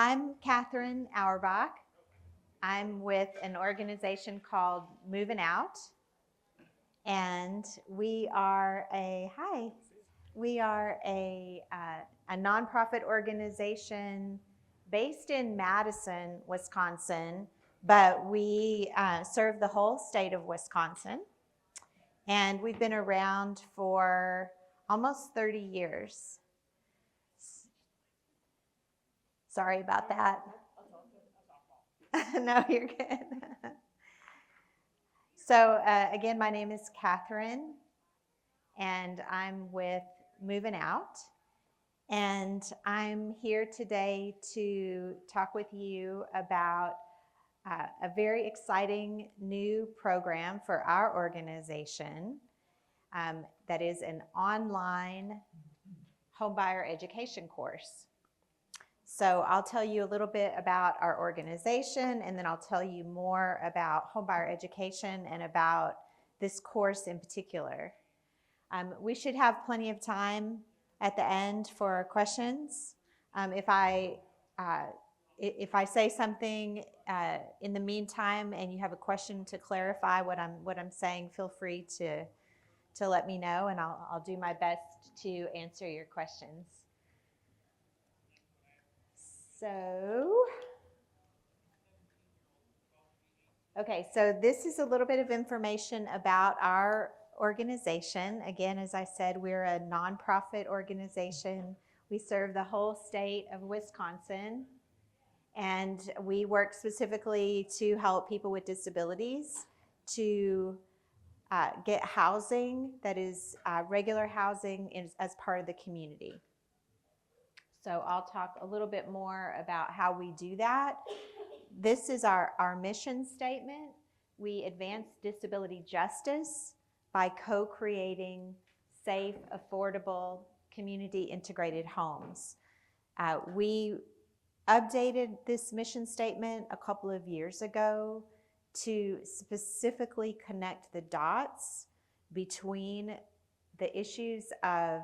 I'm Catherine Auerbach. I'm with an organization called Moving Out, and we are a nonprofit organization based in Madison, Wisconsin, but we serve the whole state of Wisconsin, and we've been around for almost 30 years. Sorry about that. No, you're good. So again, my name is Catherine, and I'm with Moving Out. And I'm here today to talk with you about a very exciting new program for our organization that is an online homebuyer education course. So I'll tell you a little bit about our organization, and then I'll tell you more about homebuyer education and about this course in particular. We should have plenty of time at the end for questions. If I say something in the meantime and you have a question to clarify what I'm saying, feel free to let me know, and I'll do my best to answer your questions. So this is a little bit of information about our organization. Again, as I said, we're a nonprofit organization. We serve the whole state of Wisconsin, and we work specifically to help people with disabilities to get housing that is regular housing as part of the community. So I'll talk a little bit more about how we do that. This is our mission statement. We advance disability justice by co-creating safe, affordable, community integrated homes. We updated this mission statement a couple of years ago to specifically connect the dots between the issues of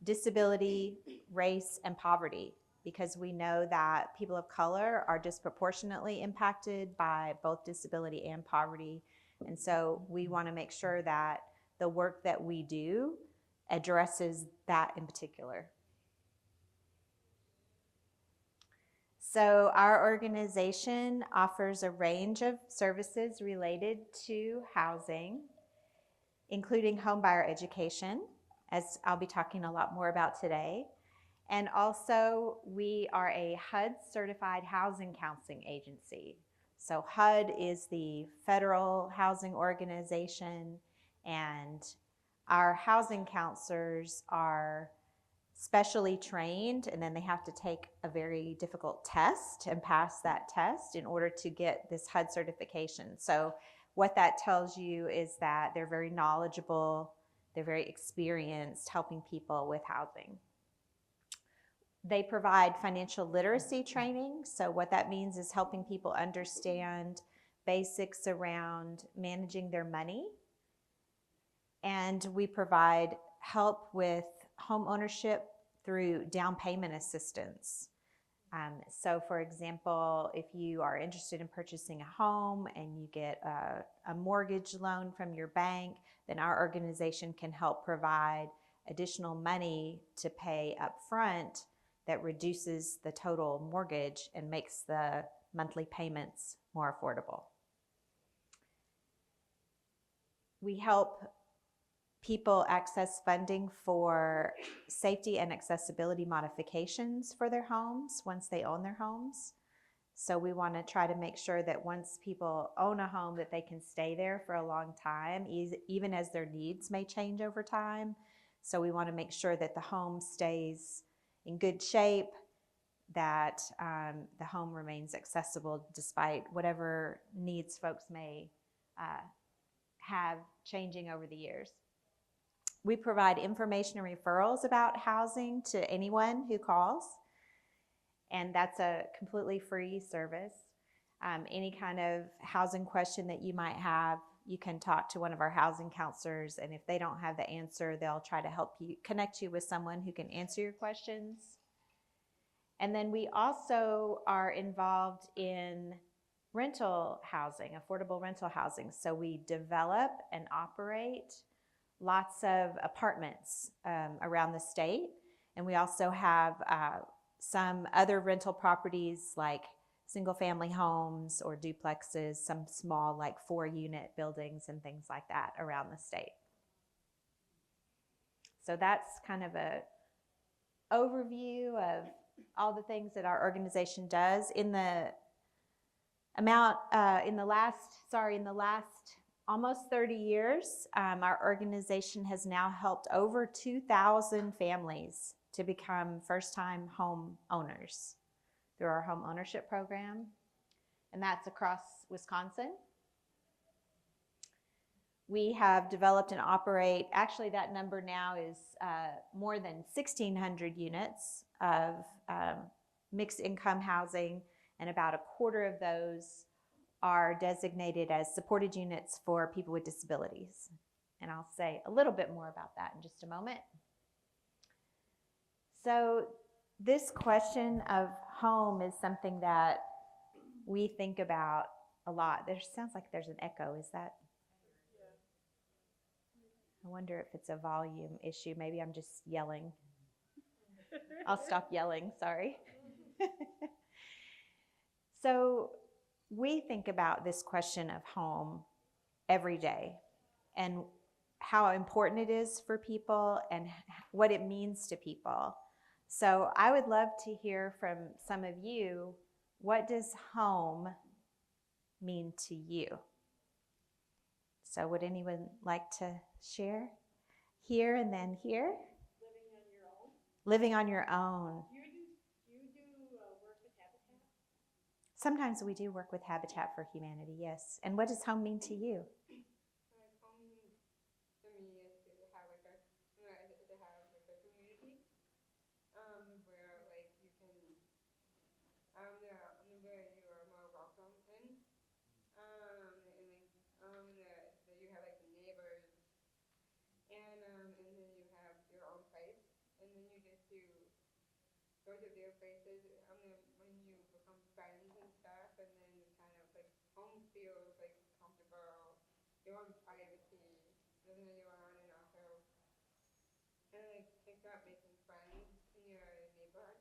disability, race, and poverty, because we know that people of color are disproportionately impacted by both disability and poverty. And so we want to make sure that the work that we do addresses that in particular. So our organization offers a range of services related to housing, including homebuyer education, as I'll be talking a lot more about today. And also, we are a HUD certified housing counseling agency. So HUD is the federal housing organization, and our housing counselors are specially trained, and then they have to take a very difficult test and pass that test in order to get this HUD certification. So what that tells you is that they're very knowledgeable, they're very experienced helping people with housing. They provide financial literacy training. So what that means is helping people understand basics around managing their money. And we provide help with home ownership through down payment assistance. So for example, if you are interested in purchasing a home and you get a mortgage loan from your bank, then our organization can help provide additional money to pay up front that reduces the total mortgage and makes the monthly payments more affordable. We help people access funding for safety and accessibility modifications for their homes once they own their homes. So we want to try to make sure that once people own a home that they can stay there for a long time, even as their needs may change over time. So we want to make sure that the home stays in good shape, that the home remains accessible despite whatever needs folks may have changing over the years. We provide information and referrals about housing to anyone who calls, and that's a completely free service. Any kind of housing question that you might have, you can talk to one of our housing counselors, and if they don't have the answer, they'll try to help you, connect you with someone who can answer your questions. And then we also are involved in rental housing, affordable rental housing. So we develop and operate lots of apartments around the state. And we also have some other rental properties like single family homes or duplexes, some small like 4-unit buildings and things like that around the state. So that's kind of a overview of all the things that our organization does. In the last almost 30 years, our organization has now helped over 2,000 families to become first-time home owners through our home ownership program, and that's across Wisconsin. We have developed and operate, actually that number now is more than 1,600 units of mixed income housing, and about a quarter of those are designated as supported units for people with disabilities. And I'll say a little bit more about that in just a moment. So this question of home is something that we think about a lot. There sounds like there's an echo. Is that? I wonder if it's a volume issue. Maybe I'm just yelling. I'll stop yelling, sorry. So we think about this question of home every day and how important it is for people and what it means to people. So I would love to hear from some of you, what does home mean to you? So would anyone like to share? Here and then here? Living on your own. Living on your own. You do work with Habitat? Sometimes we do work with Habitat for Humanity, yes. And what does home mean to you? Home for me is to have like a community, where like you can where you are more welcome in, and that you have like neighbors, and then you have your own place, and then you get to go to their places, when you become friends and stuff, and then kind of like home feels like comfortable, your own privacy, living on your own, and also kind of like think about making friends in your neighborhood.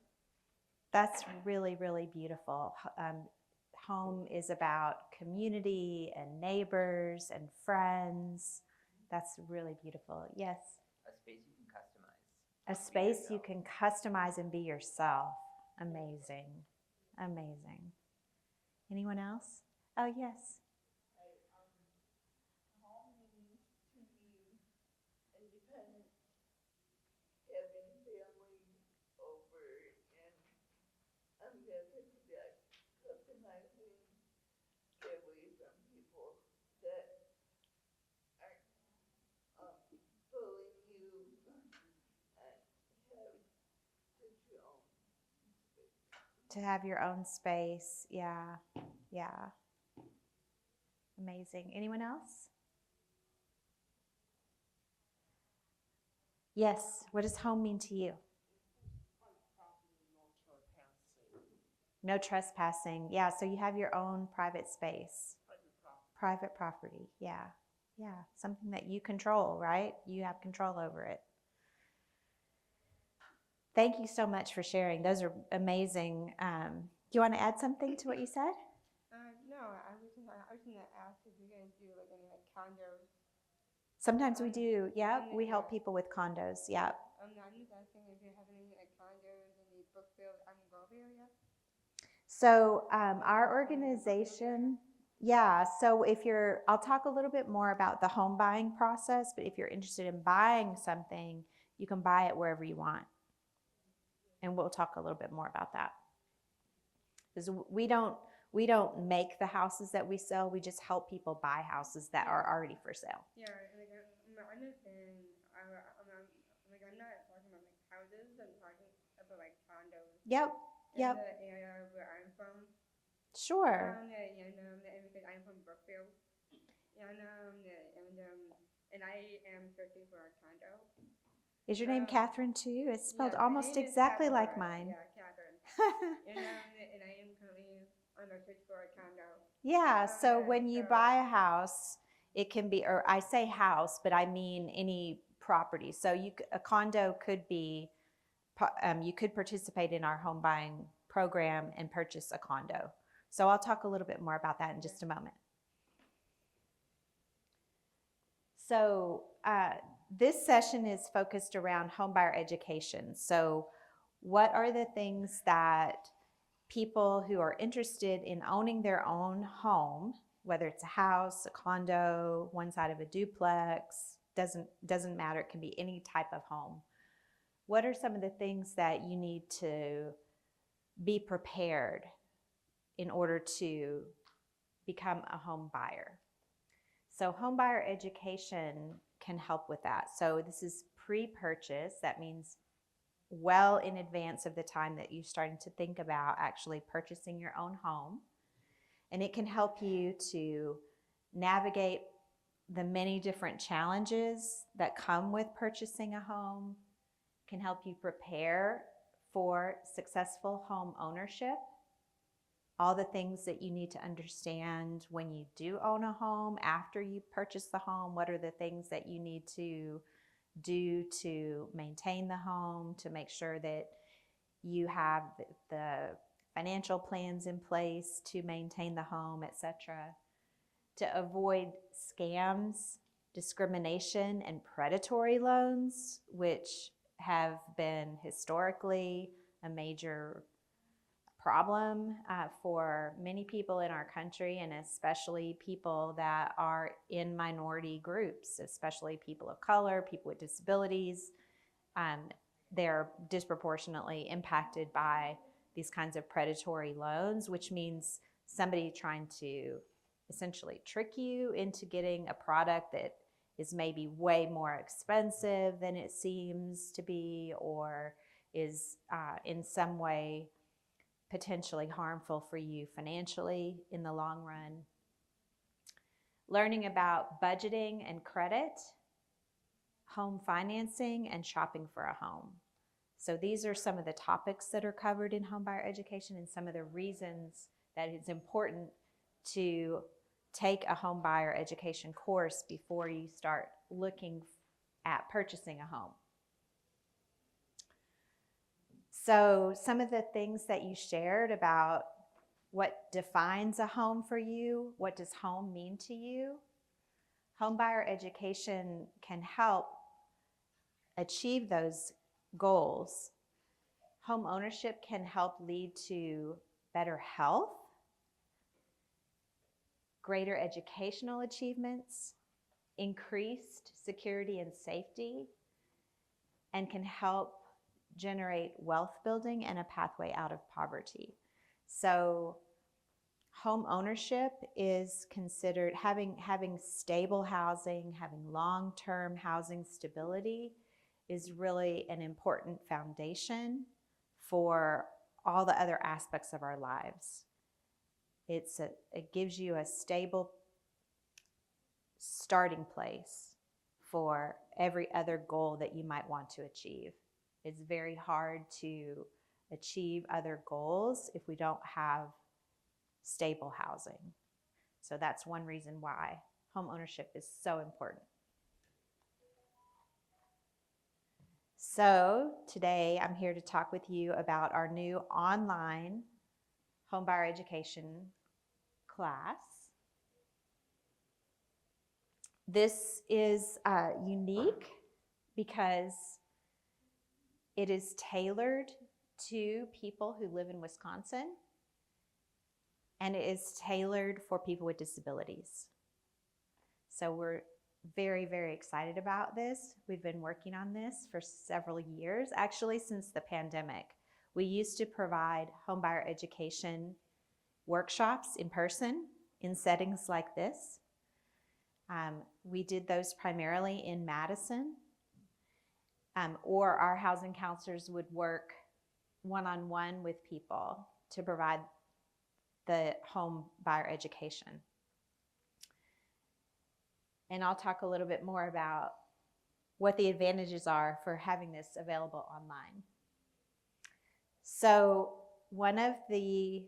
That's really, really beautiful. Home is about community and neighbors and friends. That's really beautiful. Yes? A space you can customize. A space you can customize and be yourself. Amazing. Amazing. Anyone else? Oh, yes. Home means to me independent, having family over, and I'm happy to be customizing, get away from people that are bullying you, and have just your own space. To have your own space. Yeah. Yeah. Amazing. Anyone else? Yes. What does home mean to you? No trespassing. Yeah. So you have your own private space. Private property. Yeah. Yeah. Something that you control, right? You have control over it. Thank you so much for sharing. Those are amazing. Do you want to add something to what you said? No, I was gonna ask if you guys do like any like condos. Sometimes we do. Yeah, we help people with condos. Yeah. I'm just asking if you have any like condos in the Brookfield, Grove area. So our organization, yeah. So I'll talk a little bit more about the home buying process, but if you're interested in buying something, you can buy it wherever you want. And we'll talk a little bit more about that. Because we don't make the houses that we sell. We just help people buy houses that are already for sale. Yeah, like I understand. I'm not talking about like houses. I'm talking about like condos. Yep. In the area where I'm from. Sure. And because I'm from Brookfield, and I am searching for a condo. Is your name Catherine too? It's spelled almost exactly like mine. Yeah, Catherine. And I am currently on a search for a condo. Yeah, so Okay, when you so- buy a house, it can be, or I say house, but I mean any property. So a condo could be, you could participate in our home buying program and purchase a condo. So I'll talk a little bit more about that in just a moment. So this session is focused around homebuyer education. So what are the things that people who are interested in owning their own home, whether it's a house, a condo, one side of a duplex, doesn't matter, it can be any type of home. What are some of the things that you need to be prepared in order to become a home buyer? So home buyer education can help with that. So this is pre-purchase. That means well in advance of the time that you're starting to think about actually purchasing your own home. And it can help you to navigate the many different challenges that come with purchasing a home, can help you prepare for successful home ownership, all the things that you need to understand when you do own a home, after you purchase the home, what are the things that you need to do to maintain the home, to make sure that you have the financial plans in place to maintain the home, etc. To avoid scams, discrimination, and predatory loans, which have been historically a major problem for many people in our country, and especially people that are in minority groups, especially people of color, people with disabilities. They're disproportionately impacted by these kinds of predatory loans, which means somebody trying to essentially trick you into getting a product that is maybe way more expensive than it seems to be, or is in some way potentially harmful for you financially in the long run. Learning about budgeting and credit, home financing, and shopping for a home. So these are some of the topics that are covered in homebuyer education and some of the reasons that it's important to take a homebuyer education course before you start looking at purchasing a home. So some of the things that you shared about what defines a home for you, what does home mean to you? Homebuyer education can help achieve those goals. Home ownership can help lead to better health, greater educational achievements, increased security and safety, and can help generate wealth building and a pathway out of poverty. So home ownership is considered, having stable housing, having long-term housing stability is really an important foundation for all the other aspects of our lives. It gives you a stable starting place for every other goal that you might want to achieve. It's very hard to achieve other goals if we don't have stable housing. So that's one reason why home ownership is so important. So today I'm here to talk with you about our new online homebuyer education class. This is unique because it is tailored to people who live in Wisconsin, and it is tailored for people with disabilities. So we're very, very excited about this. We've been working on this for several years, actually since the pandemic. We used to provide homebuyer education workshops in person in settings like this. We did those primarily in Madison, or our housing counselors would work one-on-one with people to provide the home buyer education. And I'll talk a little bit more about what the advantages are for having this available online. So one of the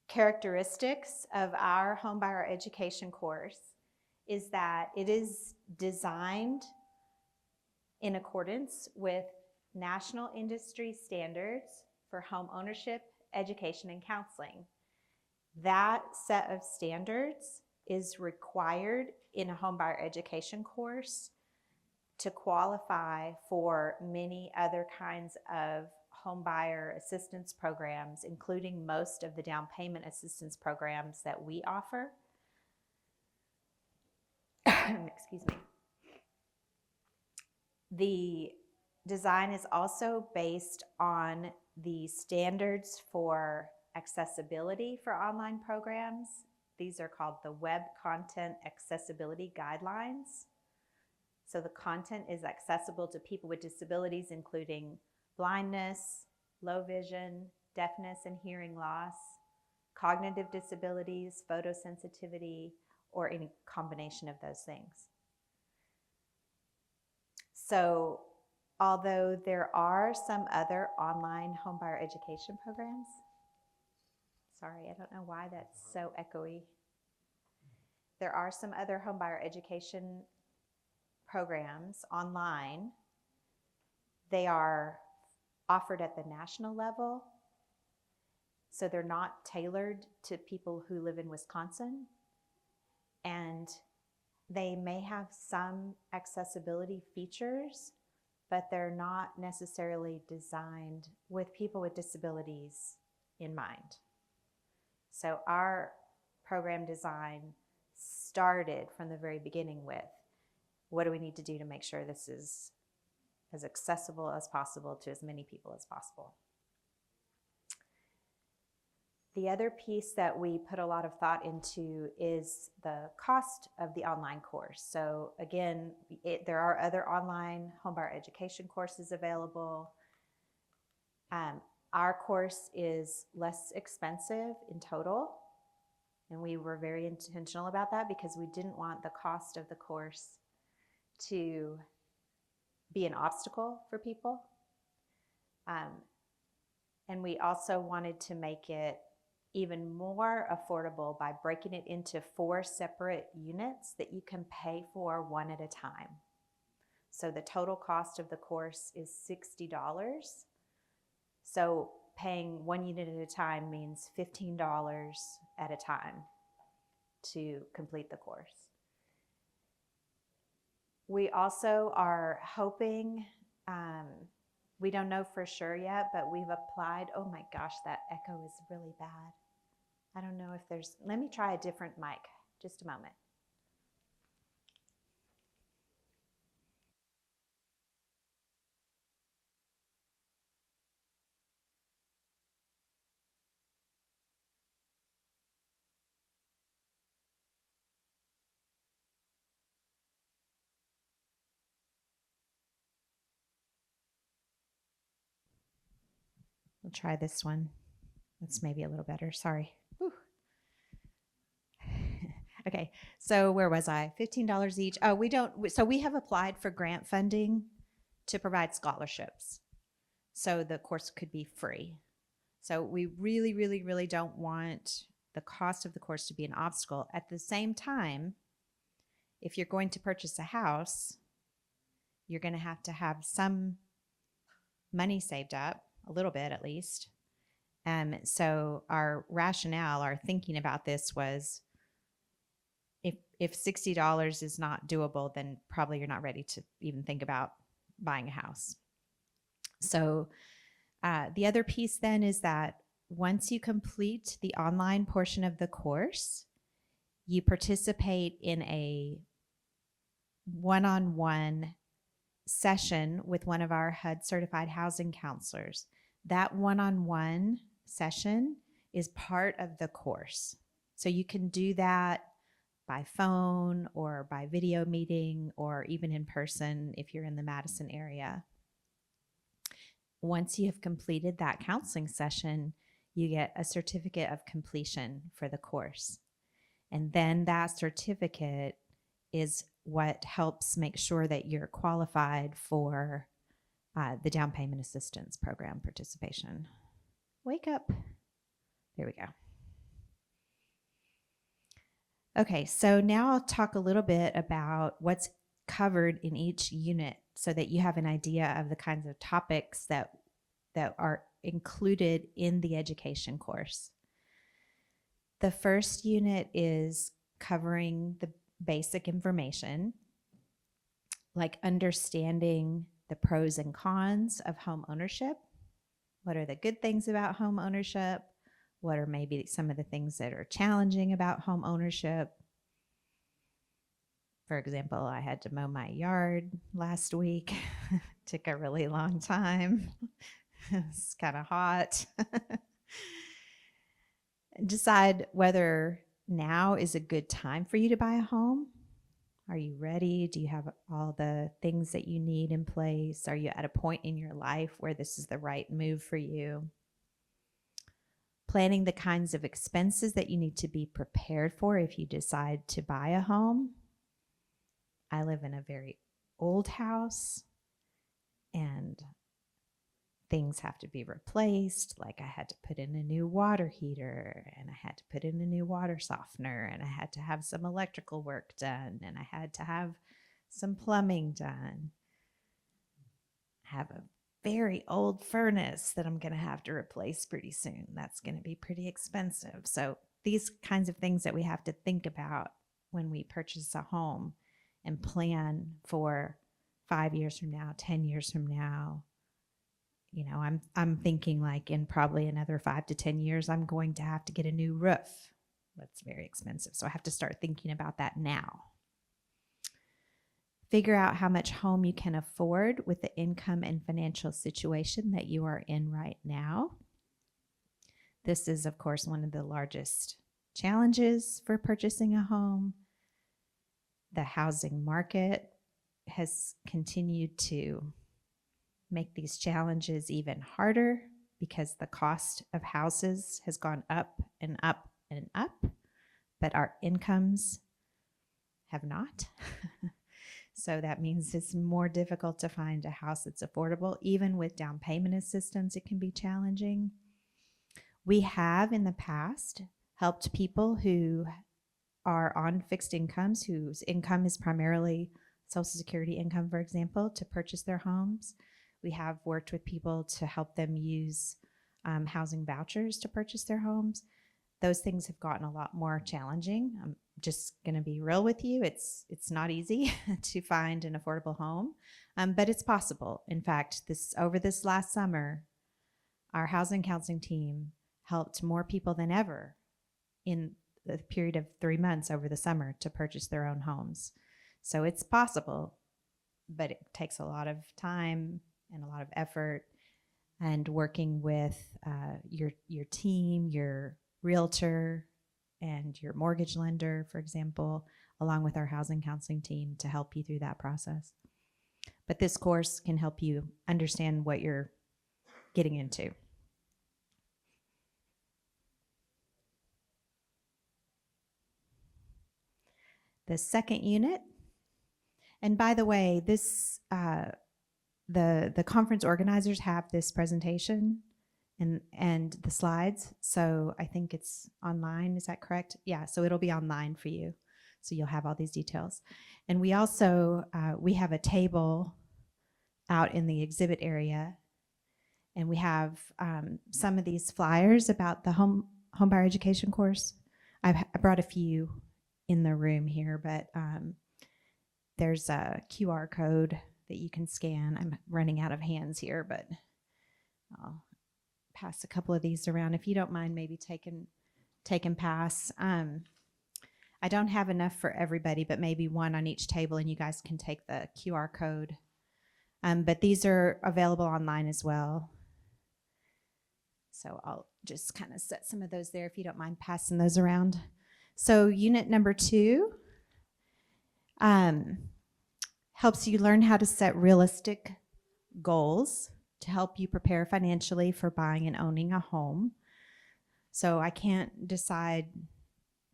characteristics of our homebuyer education course is that it is designed in accordance with national industry standards for home ownership, education, and counseling. That set of standards is required in a homebuyer education course to qualify for many other kinds of homebuyer assistance programs, including most of the down payment assistance programs that we offer. Excuse me. The design is also based on the standards for accessibility for online programs. These are called the Web Content Accessibility Guidelines. So the content is accessible to people with disabilities, including blindness, low vision, deafness and hearing loss, cognitive disabilities, photosensitivity, or any combination of those things. So although there are some other online homebuyer education programs, sorry, I don't know why that's so echoey. There are some other homebuyer education programs online. They are offered at the national level, so they're not tailored to people who live in Wisconsin, and they may have some accessibility features, but they're not necessarily designed with people with disabilities in mind. So our program design started from the very beginning with, what do we need to do to make sure this is as accessible as possible to as many people as possible? The other piece that we put a lot of thought into is the cost of the online course. So again, there are other online homebuyer education courses available. Our course is less expensive in total, and we were very intentional about that because we didn't want the cost of the course to be an obstacle for people. And we also wanted to make it even more affordable by breaking it into 4 separate units that you can pay for one at a time. So the total cost of the course is $60. So paying 1 unit at a time means $15 at a time to complete the course. We also are hoping, we don't know for sure yet, but we've applied. Oh my gosh, that echo is really bad. I don't know if there's, let me try a different mic, just a moment. We'll try this one. That's maybe a little better, sorry. Whew. Okay, so where was I? $15 each. Oh, we have applied for grant funding to provide scholarships. So the course could be free. So we really, really, really don't want the cost of the course to be an obstacle. At the same time, if you're going to purchase a house, you're going to have some money saved up, a little bit at least. So our rationale, our thinking about this was, if $60 is not doable, then probably you're not ready to even think about buying a house. So the other piece then is that once you complete the online portion of the course, you participate in a one-on-one session with one of our HUD certified housing counselors. That one-on-one session is part of the course. So you can do that by phone or by video meeting or even in person if you're in the Madison area. Once you have completed that counseling session, you get a certificate of completion for the course. And then that certificate is what helps make sure that you're qualified for the down payment assistance program participation. Wake up. There we go. Okay, so now I'll talk a little bit about what's covered in each unit so that you have an idea of the kinds of topics that are included in the education course. The first unit is covering the basic information, like understanding the pros and cons of home ownership. What are the good things about home ownership? What are maybe some of the things that are challenging about home ownership? For example, I had to mow my yard last week. Took a really long time. It's kind of hot. Decide whether now is a good time for you to buy a home. Are you ready? Do you have all the things that you need in place? Are you at a point in your life where this is the right move for you? Planning the kinds of expenses that you need to be prepared for if you decide to buy a home. I live in a very old house and things have to be replaced. Like I had to put in a new water heater and I had to put in a new water softener and I had to have some electrical work done and I had to have some plumbing done. I have a very old furnace that I'm going to have to replace pretty soon. That's going to be pretty expensive. So these kinds of things that we have to think about when we purchase a home and plan for 5 years from now, 10 years from now. You know, I'm thinking like in probably another 5 to 10 years, I'm going to have to get a new roof. That's very expensive. So I have to start thinking about that now. Figure out how much home you can afford with the income and financial situation that you are in right now. This is, of course, one of the largest challenges for purchasing a home. The housing market has continued to make these challenges even harder because the cost of houses has gone up and up and up, but our incomes have not. So that means it's more difficult to find a house that's affordable. Even with down payment assistance, it can be challenging. We have in the past helped people who are on fixed incomes, whose income is primarily Social Security income, for example, to purchase their homes. We have worked with people to help them use housing vouchers to purchase their homes. Those things have gotten a lot more challenging. I'm just going to be real with you. It's not easy to find an affordable home, but it's possible. In fact, over this last summer, our housing counseling team helped more people than ever in the period of 3 months over the summer to purchase their own homes. So it's possible, but it takes a lot of time and a lot of effort, and working with your team, your realtor, and your mortgage lender, for example, along with our housing counseling team to help you through that process. But this course can help you understand what you're getting into. The second unit, and by the way, this the conference organizers have this presentation and the slides, so I think it's online. Is that correct? Yeah, so it'll be online for you, so you'll have all these details. And we also we have a table out in the exhibit area, and we have some of these flyers about the homebuyer education course. I brought a few in the room here, but there's a QR code that you can scan. I'm running out of hands here, but I'll pass a couple of these around. If you don't mind, maybe take and pass. I don't have enough for everybody, but maybe one on each table, and you guys can take the QR code. But these are available online as well. So I'll just kind of set some of those there if you don't mind passing those around. So unit number 2 helps you learn how to set realistic goals to help you prepare financially for buying and owning a home. So I can't decide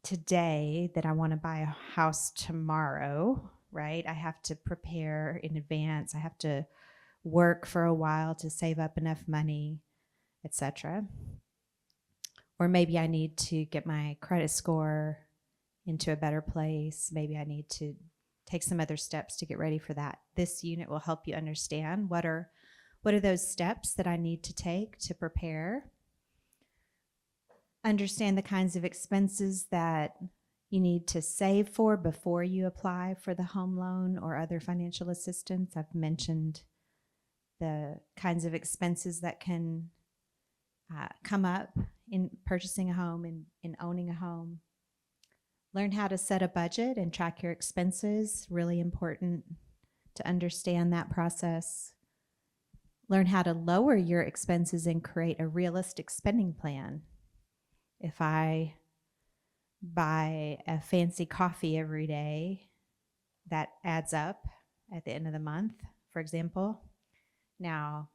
today that I want to buy a house tomorrow, right? I have to prepare in advance. I have to work for a while to save up enough money. etc. Or maybe I need to get my credit score into a better place. Maybe I need to take some other steps to get ready for that. This unit will help you understand what are those steps that I need to take to prepare. Understand the kinds of expenses that you need to save for before you apply for the home loan or other financial assistance. I've mentioned the kinds of expenses that can come up in purchasing a home and in owning a home. Learn how to set a budget and track your expenses. Really important to understand that process. Learn how to lower your expenses and create a realistic spending plan. If I buy a fancy coffee every day, that adds up at the end of the month, for example. Now,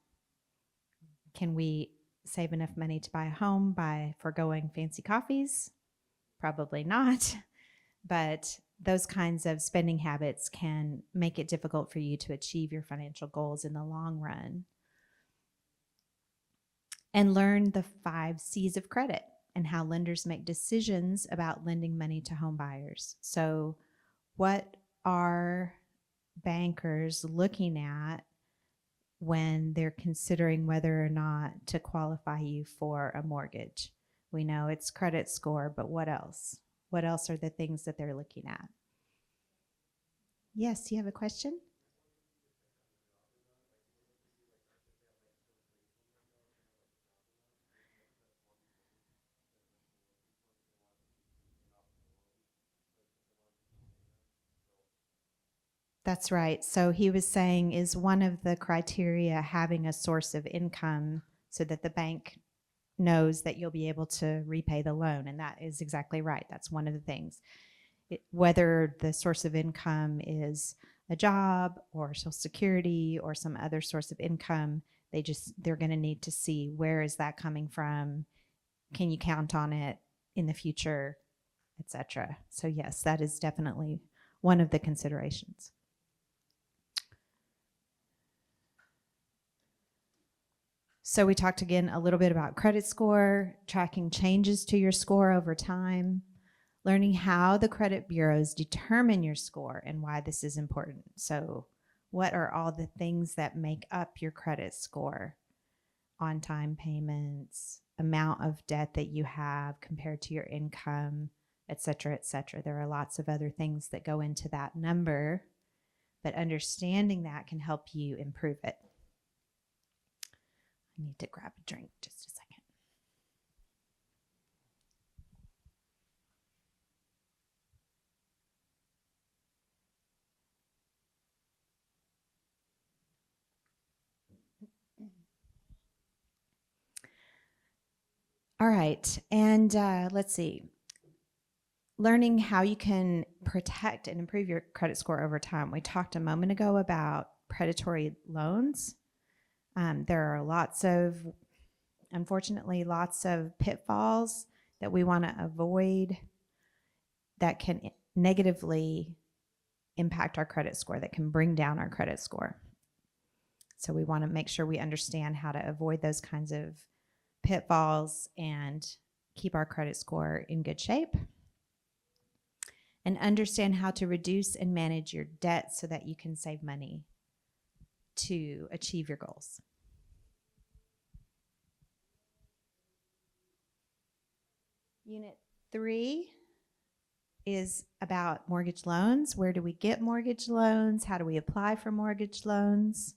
can we save enough money to buy a home by foregoing fancy coffees? Probably not. But those kinds of spending habits can make it difficult for you to achieve your financial goals in the long run. And learn the 5 C's of credit and how lenders make decisions about lending money to home buyers. So what are bankers looking at when they're considering whether or not to qualify you for a mortgage? We know it's credit score, but what else? What else are the things that they're looking at? Yes, you have a question? That's right. So he was saying, is one of the criteria having a source of income so that the bank knows that you'll be able to repay the loan? And that is exactly right. That's one of the things. Whether the source of income is a job or Social Security or some other source of income, they're going to need to see, where is that coming from? Can you count on it in the future, etc. So yes, that is definitely one of the considerations. So we talked again a little bit about credit score, tracking changes to your score over time, learning how the credit bureaus determine your score and why this is important. So what are all the things that make up your credit score? On-time payments, amount of debt that you have compared to your income, et cetera, et cetera. There are lots of other things that go into that number, but understanding that can help you improve it. I need to grab a drink just a second. All right, and let's see. Learning how you can protect and improve your credit score over time. We talked a moment ago about predatory loans. There are unfortunately, lots of pitfalls that we want to avoid that can negatively impact our credit score, that can bring down our credit score. So we want to make sure we understand how to avoid those kinds of pitfalls and keep our credit score in good shape. And understand how to reduce and manage your debt so that you can save money to achieve your goals. Unit 3 is about mortgage loans. Where do we get mortgage loans? How do we apply for mortgage loans?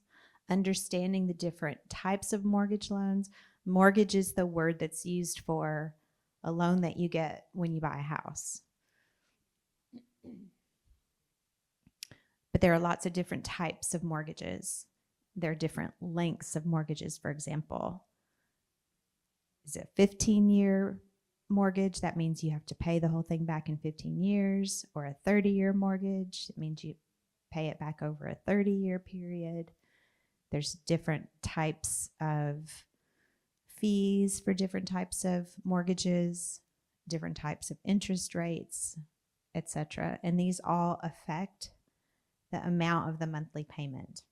Understanding the different types of mortgage loans. Mortgage is the word that's used for a loan that you get when you buy a house. But there are lots of different types of mortgages. There are different lengths of mortgages, for example. Is it a 15-year mortgage? That means you have to pay the whole thing back in 15 years. Or a 30-year mortgage. It means you pay it back over a 30-year period. There's different types of fees for different types of mortgages, different types of interest rates, etc. And these all affect the amount of the monthly payment.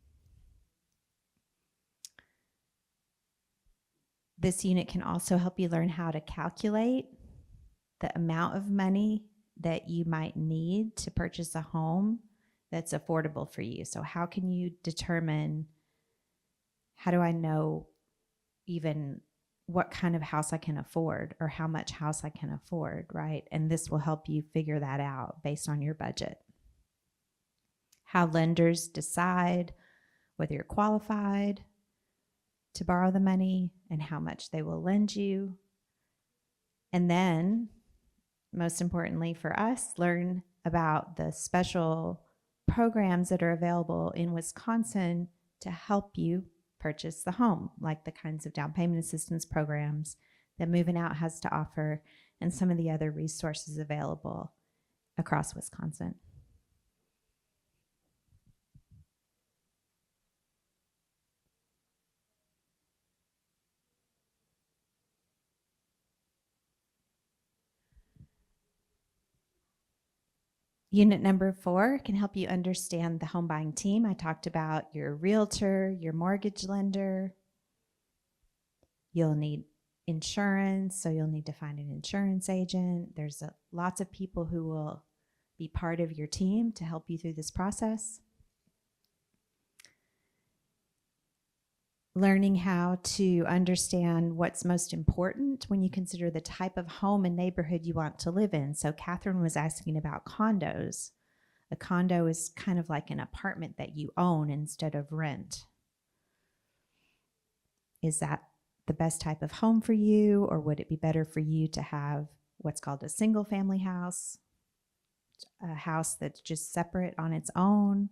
This unit can also help you learn how to calculate the amount of money that you might need to purchase a home that's affordable for you. So how can you determine, how do I know even what kind of house I can afford or how much house I can afford, right? And this will help you figure that out based on your budget. How lenders decide whether you're qualified to borrow the money and how much they will lend you. And then, most importantly for us, learn about the special programs that are available in Wisconsin to help you purchase the home, like the kinds of down payment assistance programs that Moving Out has to offer and some of the other resources available across Wisconsin. Unit number 4 can help you understand the home buying team. I talked about your realtor, your mortgage lender. You'll need insurance, so you'll need to find an insurance agent. There's lots of people who will be part of your team to help you through this process. Learning how to understand what's most important when you consider the type of home and neighborhood you want to live in. So Catherine was asking about condos. A condo is kind of like an apartment that you own instead of rent. Is that the best type of home for you, or would it be better for you to have what's called a single family house, a house that's just separate on its own?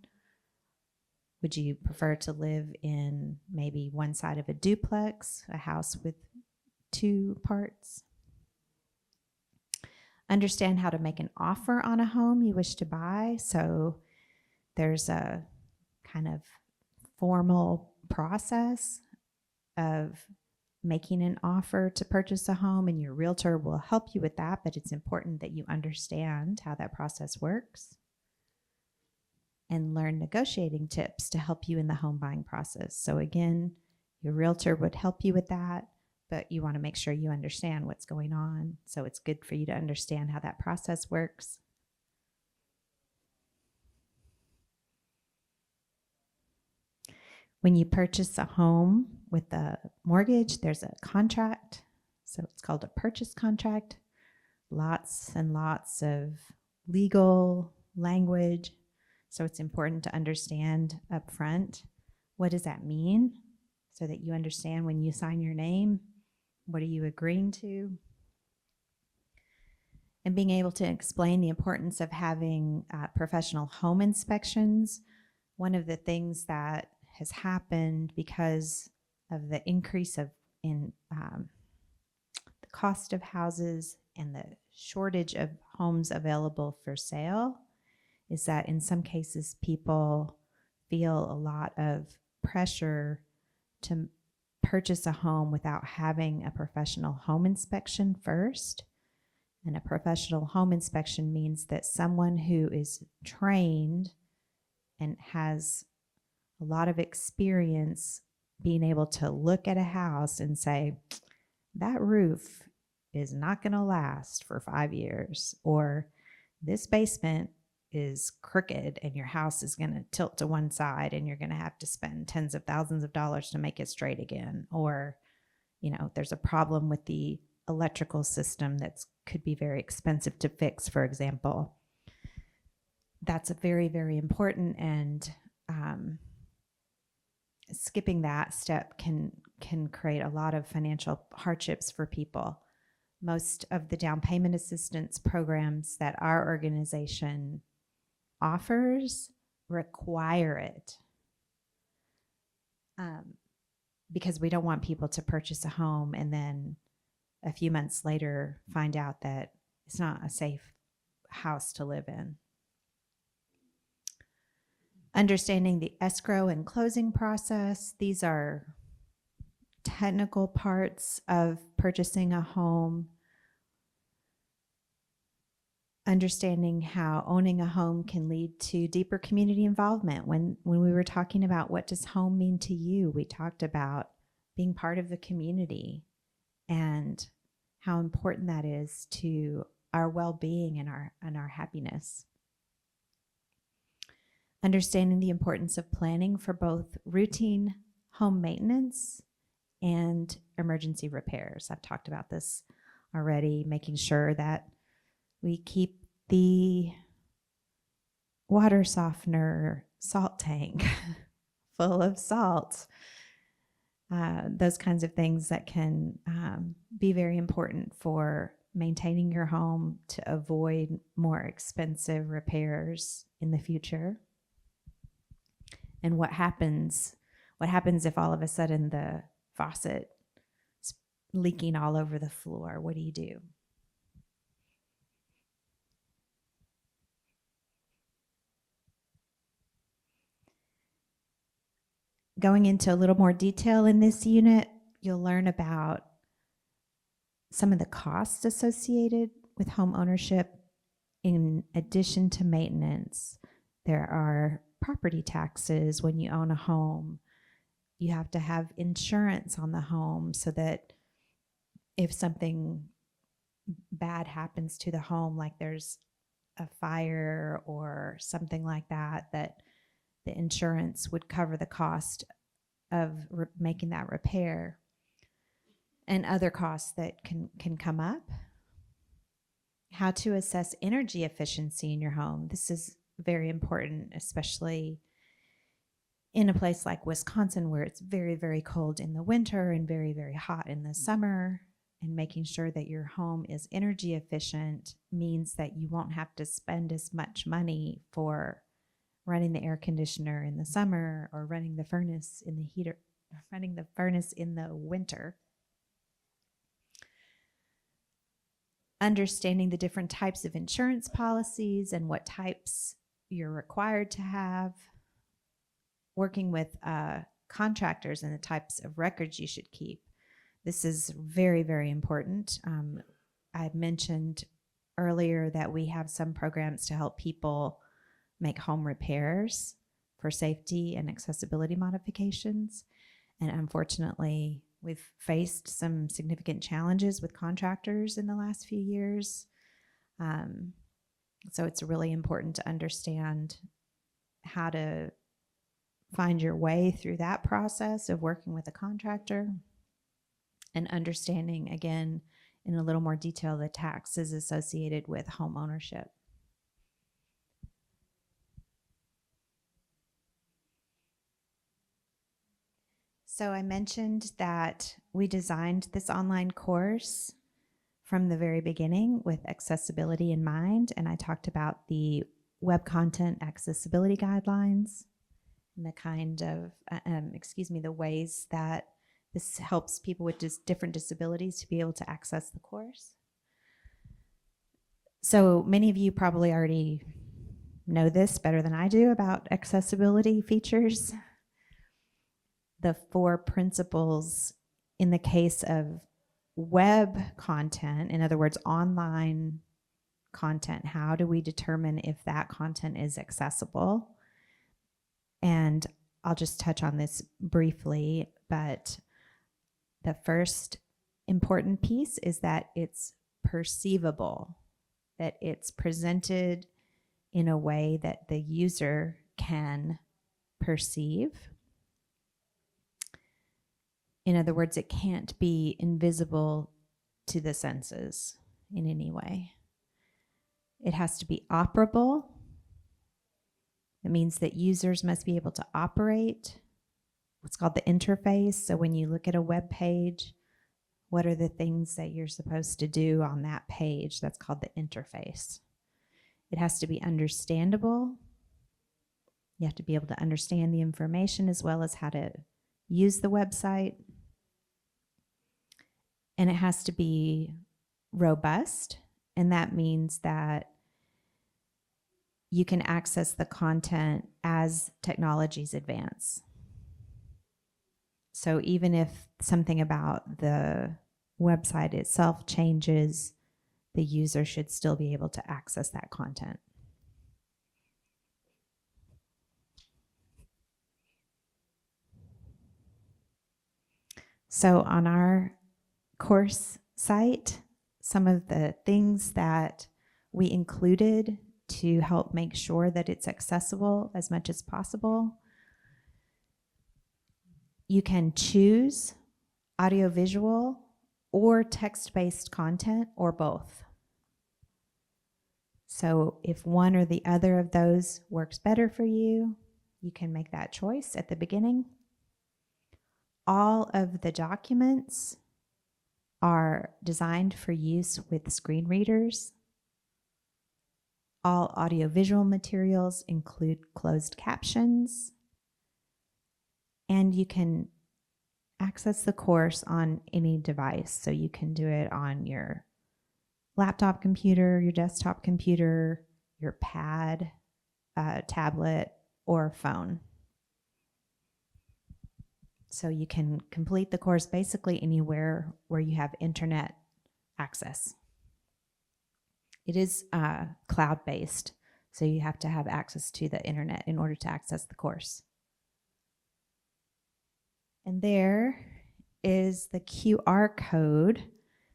Would you prefer to live in maybe one side of a duplex, a house with 2 parts? Understand how to make an offer on a home you wish to buy. So there's a kind of formal process of making an offer to purchase a home, and your realtor will help you with that, but it's important that you understand how that process works. And learn negotiating tips to help you in the home buying process. So again, your realtor would help you with that, but you want to make sure you understand what's going on. So it's good for you to understand how that process works. When you purchase a home with a mortgage, there's a contract. So it's called a purchase contract. Lots and lots of legal language. So it's important to understand up front, what does that mean? So that you understand when you sign your name, what are you agreeing to? And being able to explain the importance of having professional home inspections. One of the things that has happened because of the increase in the cost of houses and the shortage of homes available for sale is that in some cases people feel a lot of pressure to purchase a home without having a professional home inspection first. And a professional home inspection means that someone who is trained and has a lot of experience being able to look at a house and say, that roof is not going to last for 5 years, or this basement is crooked and your house is going to tilt to one side and you're going to have to spend tens of thousands of dollars to make it straight again. Or, there's a problem with the electrical system that could be very expensive to fix, for example. That's a very, very important, and skipping that step can create a lot of financial hardships for people. Most of the down payment assistance programs that our organization offers require it, because we don't want people to purchase a home and then a few months later find out that it's not a safe house to live in. Understanding the escrow and closing process. These are technical parts of purchasing a home. Understanding how owning a home can lead to deeper community involvement. When we were talking about what does home mean to you, we talked about being part of the community and how important that is to our well-being and our happiness. Understanding the importance of planning for both routine home maintenance and emergency repairs. I've talked about this already, making sure that we keep the water softener salt tank full of salt. Those kinds of things that can be very important for maintaining your home to avoid more expensive repairs in the future. And what happens if all of a sudden the faucet is leaking all over the floor? What do you do? Going into a little more detail in this unit, you'll learn about some of the costs associated with home ownership. In addition to maintenance, there are property taxes when you own a home. You have to have insurance on the home so that if something bad happens to the home, like there's a fire or something like that, that the insurance would cover the cost of making that repair, and other costs that can come up. How to assess energy efficiency in your home. This is very important, especially in a place like Wisconsin where it's very, very cold in the winter and very, very hot in the summer. And making sure that your home is energy efficient means that you won't have to spend as much money for running the air conditioner in the summer or running the furnace in the heater, running the furnace in the winter. Understanding the different types of insurance policies and what types you're required to have. Working with contractors and the types of records you should keep. This is very, very important. I mentioned earlier that we have some programs to help people make home repairs for safety and accessibility modifications. And unfortunately, we've faced some significant challenges with contractors in the last few years. So it's really important to understand how to find your way through that process of working with a contractor and understanding, again, in a little more detail, the taxes associated with home ownership. So I mentioned that we designed this online course from the very beginning with accessibility in mind, and I talked about the web content accessibility guidelines and the kind of, the ways that this helps people with just different disabilities to be able to access the course. So many of you probably already know this better than I do about accessibility features. The 4 principles in the case of web content, in other words, online content, how do we determine if that content is accessible? And I'll just touch on this briefly, but the first important piece is that it's perceivable, that it's presented in a way that the user can perceive. In other words, it can't be invisible to the senses in any way. It has to be operable. It means that users must be able to operate what's called the interface. So when you look at a web page, what are the things that you're supposed to do on that page? That's called the interface. It has to be understandable. You have to be able to understand the information as well as how to use the website. And it has to be robust, and that means that you can access the content as technologies advance. So even if something about the website itself changes, the user should still be able to access that content. So on our course site some of the things that we included to help make sure that it's accessible as much as possible. You can choose audiovisual or text-based content or both. So if one or the other of those works better for you, you can make that choice at the beginning. All of the documents are designed for use with screen readers. All audiovisual materials include closed captions, and you can access the course on any device. So you can do it on your laptop computer, your desktop computer, your pad, tablet, or phone. So you can complete the course basically anywhere where you have internet access. It is cloud-based, so you have to have access to the internet in order to access the course. And there is the QR code.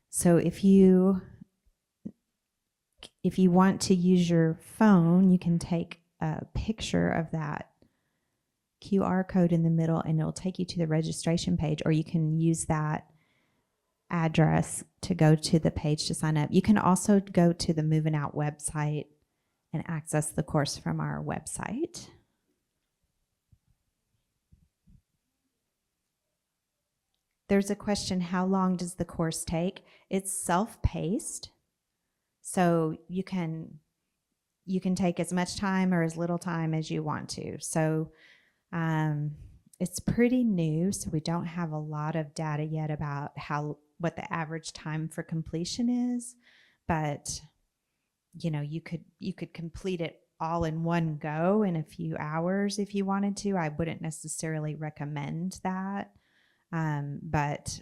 So if you want to use your phone, you can take a picture of that QR code in the middle and it'll take you to the registration page, or you can use that address to go to the page to sign up. You can also go to the Moving Out website and access the course from our website. There's a question, how long does the course take? It's self-paced, so you can take as much time or as little time as you want to. So it's pretty new, so we don't have a lot of data yet about what the average time for completion is, but you could complete it all in one go in a few hours if you wanted to. I wouldn't necessarily recommend that. But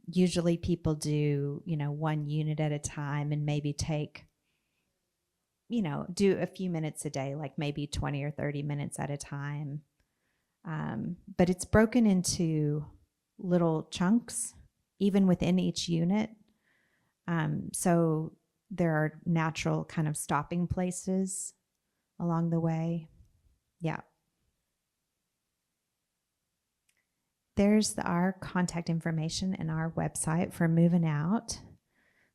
usually people do, one unit at a time and maybe take, do a few minutes a day, like maybe 20 or 30 minutes at a time. But it's broken into little chunks, even within each unit. So there are natural kind of stopping places along the way. Yeah. There's our contact information and our website for Moving Out.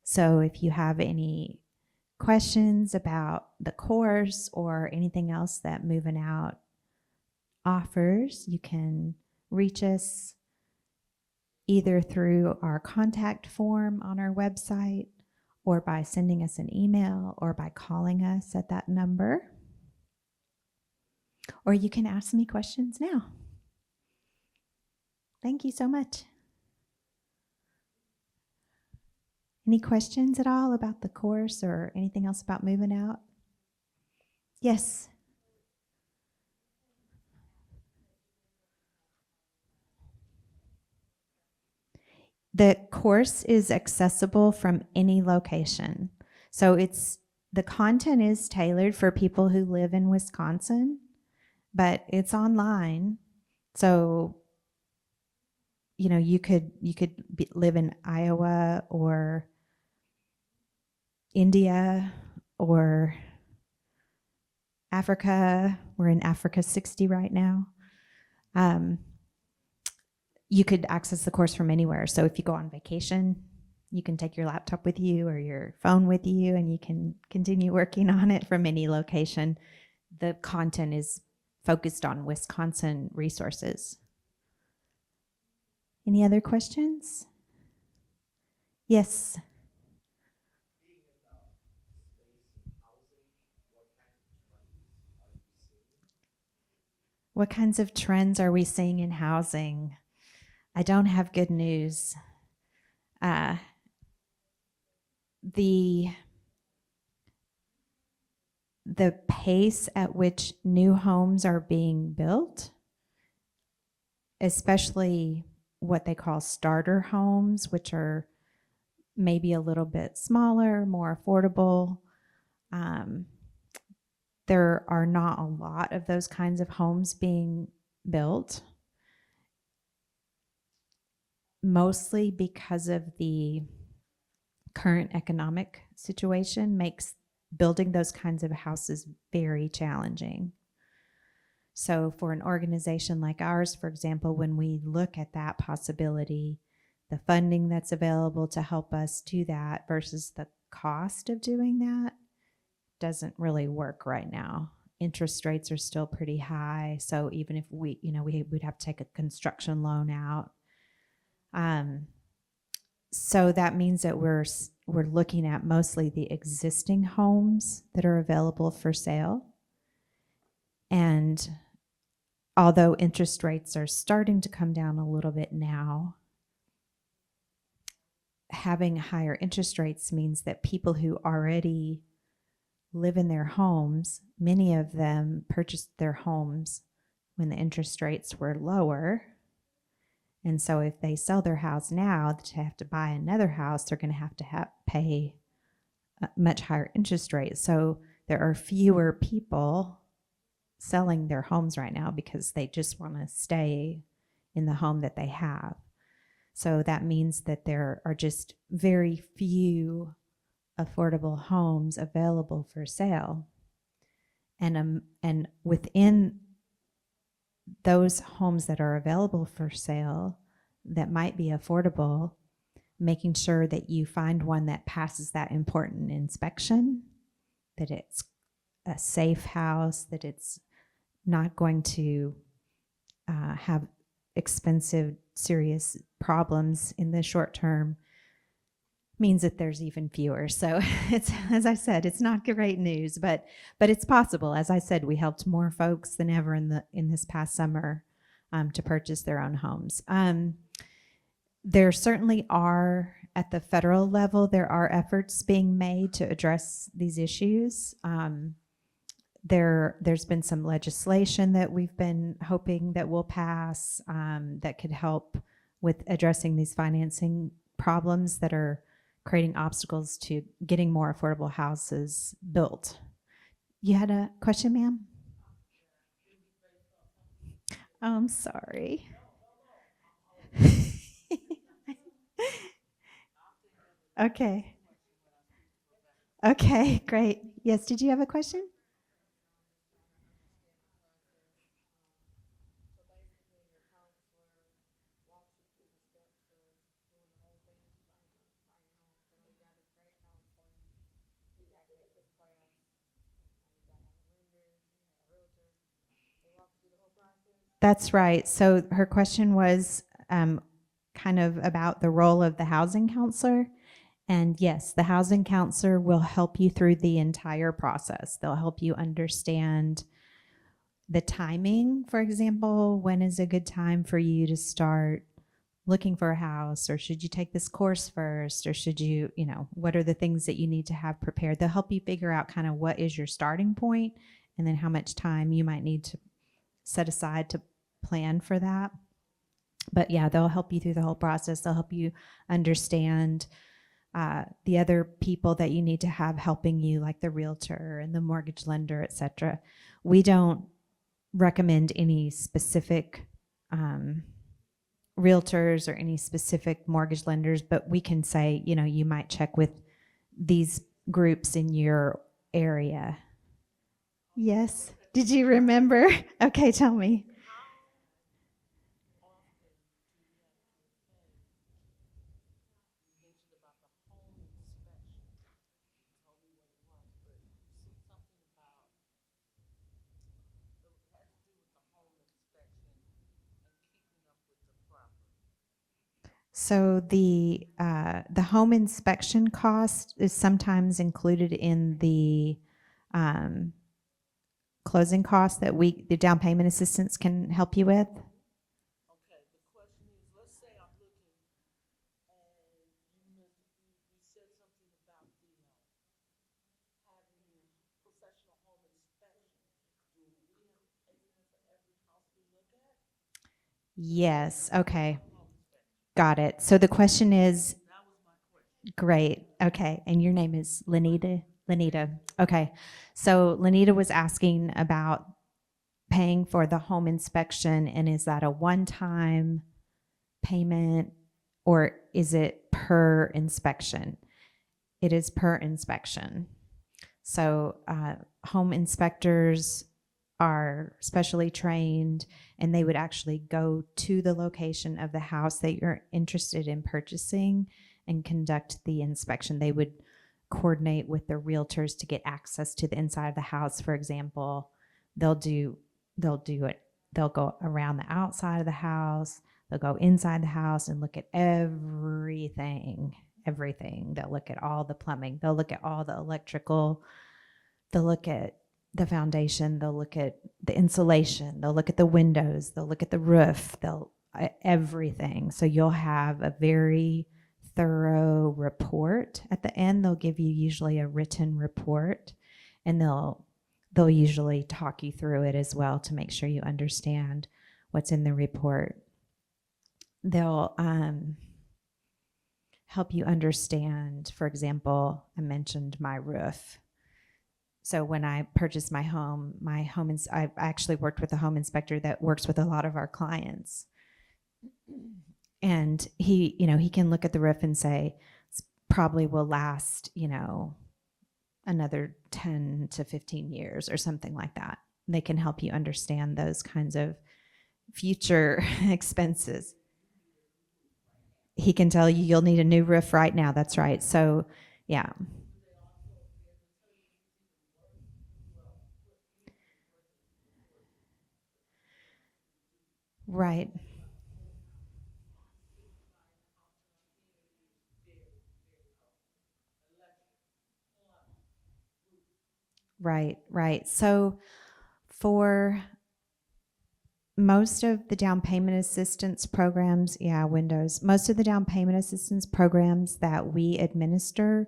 So if you have any questions about the course or anything else that Moving Out offers, you can reach us either through our contact form on our website, or by sending us an email, or by calling us at that number. Or you can ask me questions now. Thank you so much. Any questions at all about the course or anything else about Moving Out? Yes. The course is accessible from any location. So the content is tailored for people who live in Wisconsin, but it's online. So you could live in Iowa or India or Africa. We're in Africa 60 right now. You could access the course from anywhere. So if you go on vacation, you can take your laptop with you or your phone with you, and you can continue working on it from any location. The content is focused on Wisconsin resources. Any other questions? Yes. What kinds of trends are we seeing in housing? I don't have good news. The pace at which new homes are being built, especially what they call starter homes, which are maybe a little bit smaller, more affordable. There are not a lot of those kinds of homes being built. mostly because of the current economic situation makes building those kinds of houses very challenging. So for an organization like ours, for example, when we look at that possibility, the funding that's available to help us do that versus the cost of doing that doesn't really work right now. Interest rates are still pretty high. So even if we would have to take a construction loan out. So that means that we're looking at mostly the existing homes that are available for sale. And although interest rates are starting to come down a little bit now, having higher interest rates means that people who already live in their homes, many of them purchased their homes when the interest rates were lower. And so if they sell their house now to have to buy another house, they're going to have pay a much higher interest rate. So there are fewer people selling their homes right now because they just want to stay in the home that they have. So that means that there are just very few affordable homes available for sale. And within those homes that are available for sale that might be affordable, making sure that you find one that passes that important inspection, that it's a safe house, that it's not going to have expensive, serious problems in the short term, means that there's even fewer. So it's, as I said, it's not great news, but it's possible. As I said, we helped more folks than ever in this past summer to purchase their own homes. There certainly are, at the federal level, there are efforts being made to address these issues. There's been some legislation that we've been hoping that will pass that could help with addressing these financing problems that are creating obstacles to getting more affordable houses built. You had a question, ma'am? Oh, I'm sorry. Okay. Okay, great. Yes, did you have a question? That's right. So her question was kind of about the role of the housing counselor. And yes, the housing counselor will help you through the entire process. They'll help you understand the timing, for example, when is a good time for you to start looking for a house, or should you take this course first, or should you, what are the things that you need to have prepared? They'll help you figure out kind of what is your starting point and then how much time you might need to set aside to plan for that. But yeah, they'll help you through the whole process. They'll help you understand the other people that you need to have helping you, like the realtor and the mortgage lender, etc. We don't recommend any specific realtors or any specific mortgage lenders, but we can say, you might check with these groups in your area. Yes. Did you remember? Okay, tell me. So the home inspection cost is sometimes included in the closing costs that the down payment assistance can help you with. Okay, the question is, let's say I'm looking and you said something about having professional home inspection. Do we have payment for every house we look at? Yes, okay. Got it. So the question is, That was my question. great, okay, and your name is Lenita? Lenita, okay. So Lenita was asking about paying for the home inspection, and is that a one-time payment or is it per inspection? It is per inspection. So home inspectors are specially trained, and they would actually go to the location of the house that you're interested in purchasing and conduct the inspection. They would coordinate with the realtors to get access to the inside of the house. For example, they'll do it. They'll go around the outside of the house. They'll go inside the house and look at everything. They'll look at all the plumbing. They'll look at all the electrical. They'll look at the foundation. They'll look at the insulation. They'll look at the windows. They'll look at the roof. Everything. So you'll have a very thorough report at the end. They'll give you usually a written report, and they'll usually talk you through it as well to make sure you understand what's in the report. They'll help you understand, for example, I mentioned my roof. So when I purchased my home, I actually worked with a home inspector that works with a lot of our clients. And he can look at the roof and say, probably will last, another 10 to 15 years or something like that. They can help you understand those kinds of future expenses. He can tell you you'll need a new roof right now. That's right. So, yeah. Right. Right. So for most of the down payment assistance programs, Windows, most of the down payment assistance programs that we administer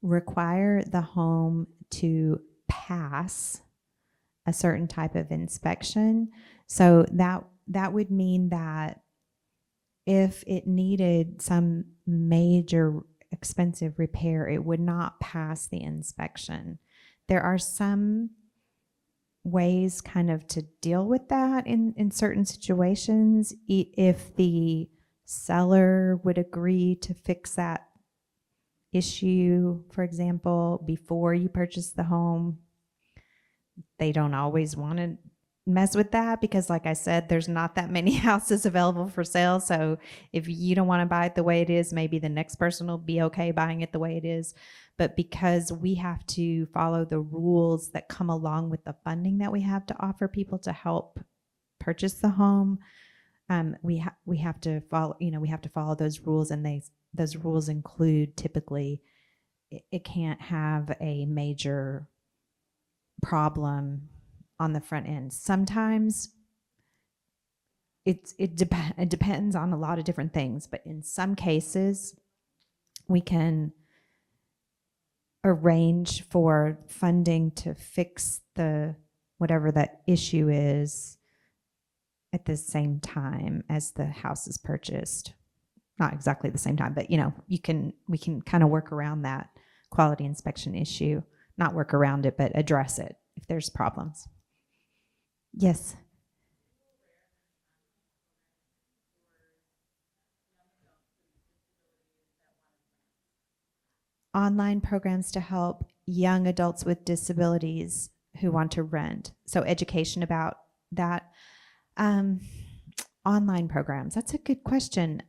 require the home to pass a certain type of inspection. So that would mean that if it needed some major expensive repair, it would not pass the inspection. There are some ways kind of to deal with that in certain situations. If the seller would agree to fix that issue, for example, before you purchase the home, they don't always want to mess with that because, like I said, there's not that many houses available for sale. So if you don't want to buy it the way it is, maybe the next person will be okay buying it the way it is. But because we have to follow the rules that come along with the funding that we have to offer people to help purchase the home, we have to follow those rules, and those rules include typically it can't have a major problem on the front end. Sometimes it depends on a lot of different things, but in some cases we can arrange for funding to fix whatever that issue is at the same time as the house is purchased. Not exactly the same time, but we can kind of work around that quality inspection issue. Not work around it, but address it if there's problems. Yes. Online programs to help young adults with disabilities who want to rent. So education about that. Online programs. That's a good question.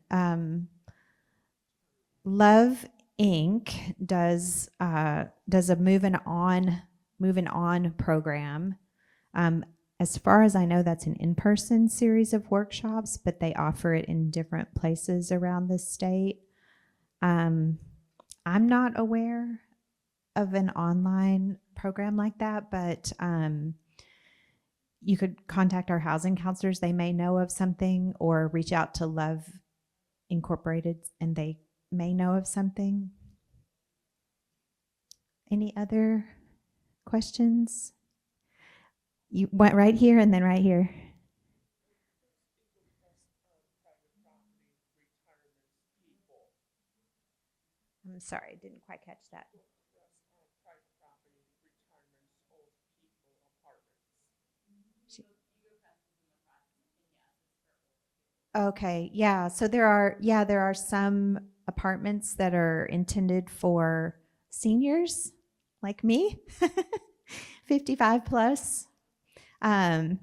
Love Inc. does a moving on program. As far as I know, that's an in-person series of workshops, but they offer it in different places around the state. I'm not aware of an online program like that, but you could contact our housing counselors. They may know of something, or reach out to Love Incorporated and they may know of something. Any other questions? You went right here and then right here. I'm sorry, I didn't quite catch that. Okay, yeah. So there are some apartments that are intended for seniors like me, 55 plus, um,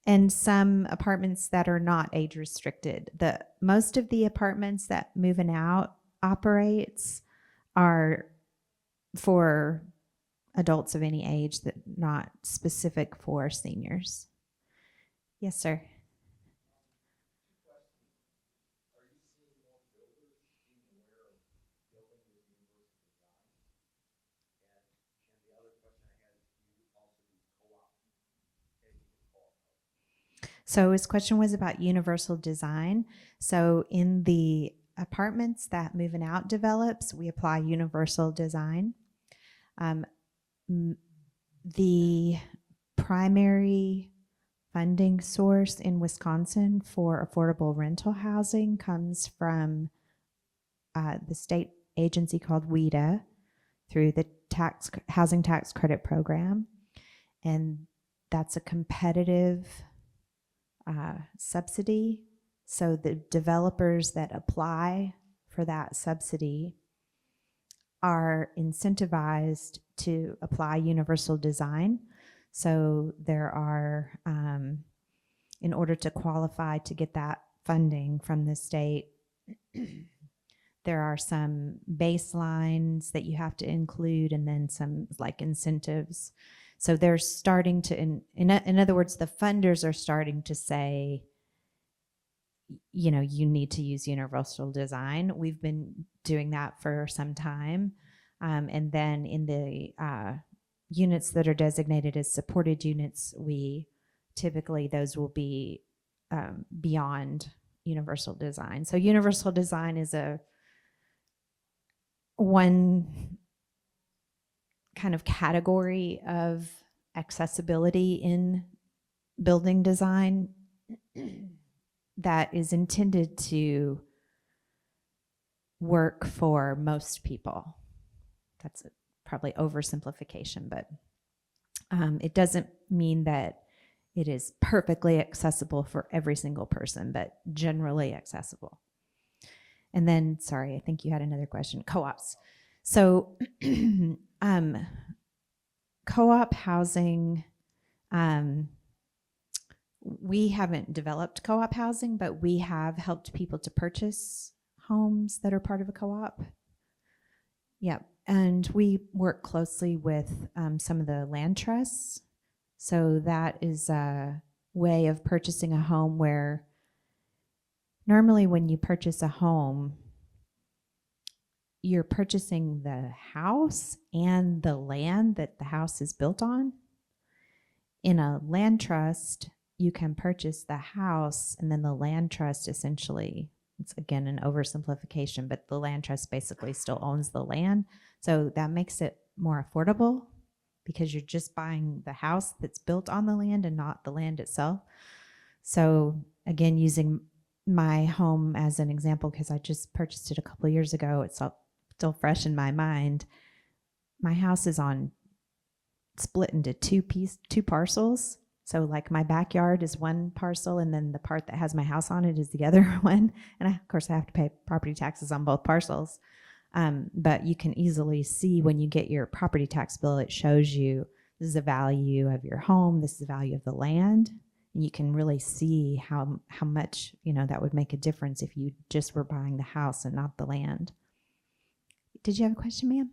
and some apartments that are not age restricted. The most of the apartments that Moving Out operates are for adults of any age, that not specific for seniors. Yes, sir. So his question was about universal design. So in the apartments that Moving Out develops, we apply universal design. The primary funding source in Wisconsin for affordable rental housing comes from the state agency called WHEDA through the housing tax credit program, and that's a competitive subsidy. So the developers that apply for that subsidy are incentivized to apply universal design. So there are, in order to qualify to get that funding from the state, there are some baselines that you have to include, and then some like incentives. So they're starting to, in other words, the funders are starting to say, you know, you need to use universal design. We've been doing that for some time. And then in the units that are designated as supported units, typically those will be beyond universal design. So universal design is one kind of category of accessibility in building design that is intended to work for most people. That's probably oversimplification, but it doesn't mean that it is perfectly accessible for every single person, but generally accessible. And then, sorry, I think you had another question. Co-ops. So co-op housing, we haven't developed co-op housing, but we have helped people to purchase homes that are part of a co-op. Yep. And we work closely with some of the land trusts. So that is a way of purchasing a home where normally when you purchase a home, you're purchasing the house and the land that the house is built on. In a land trust, you can purchase the house, and then the land trust essentially, it's again an oversimplification, but the land trust basically still owns the land. So that makes it more affordable because you're just buying the house that's built on the land and not the land itself. So again, using my home as an example, because I just purchased it a couple of years ago, it's still fresh in my mind. My house is split into two parcels. So like my backyard is one parcel, and then the part that has my house on it is the other one. And of course I have to pay property taxes on both parcels. But you can easily see when you get your property tax bill, it shows you this is the value of your home, this is the value of the land. And you can really see how much, that would make a difference if you just were buying the house and not the land. Did you have a question, ma'am?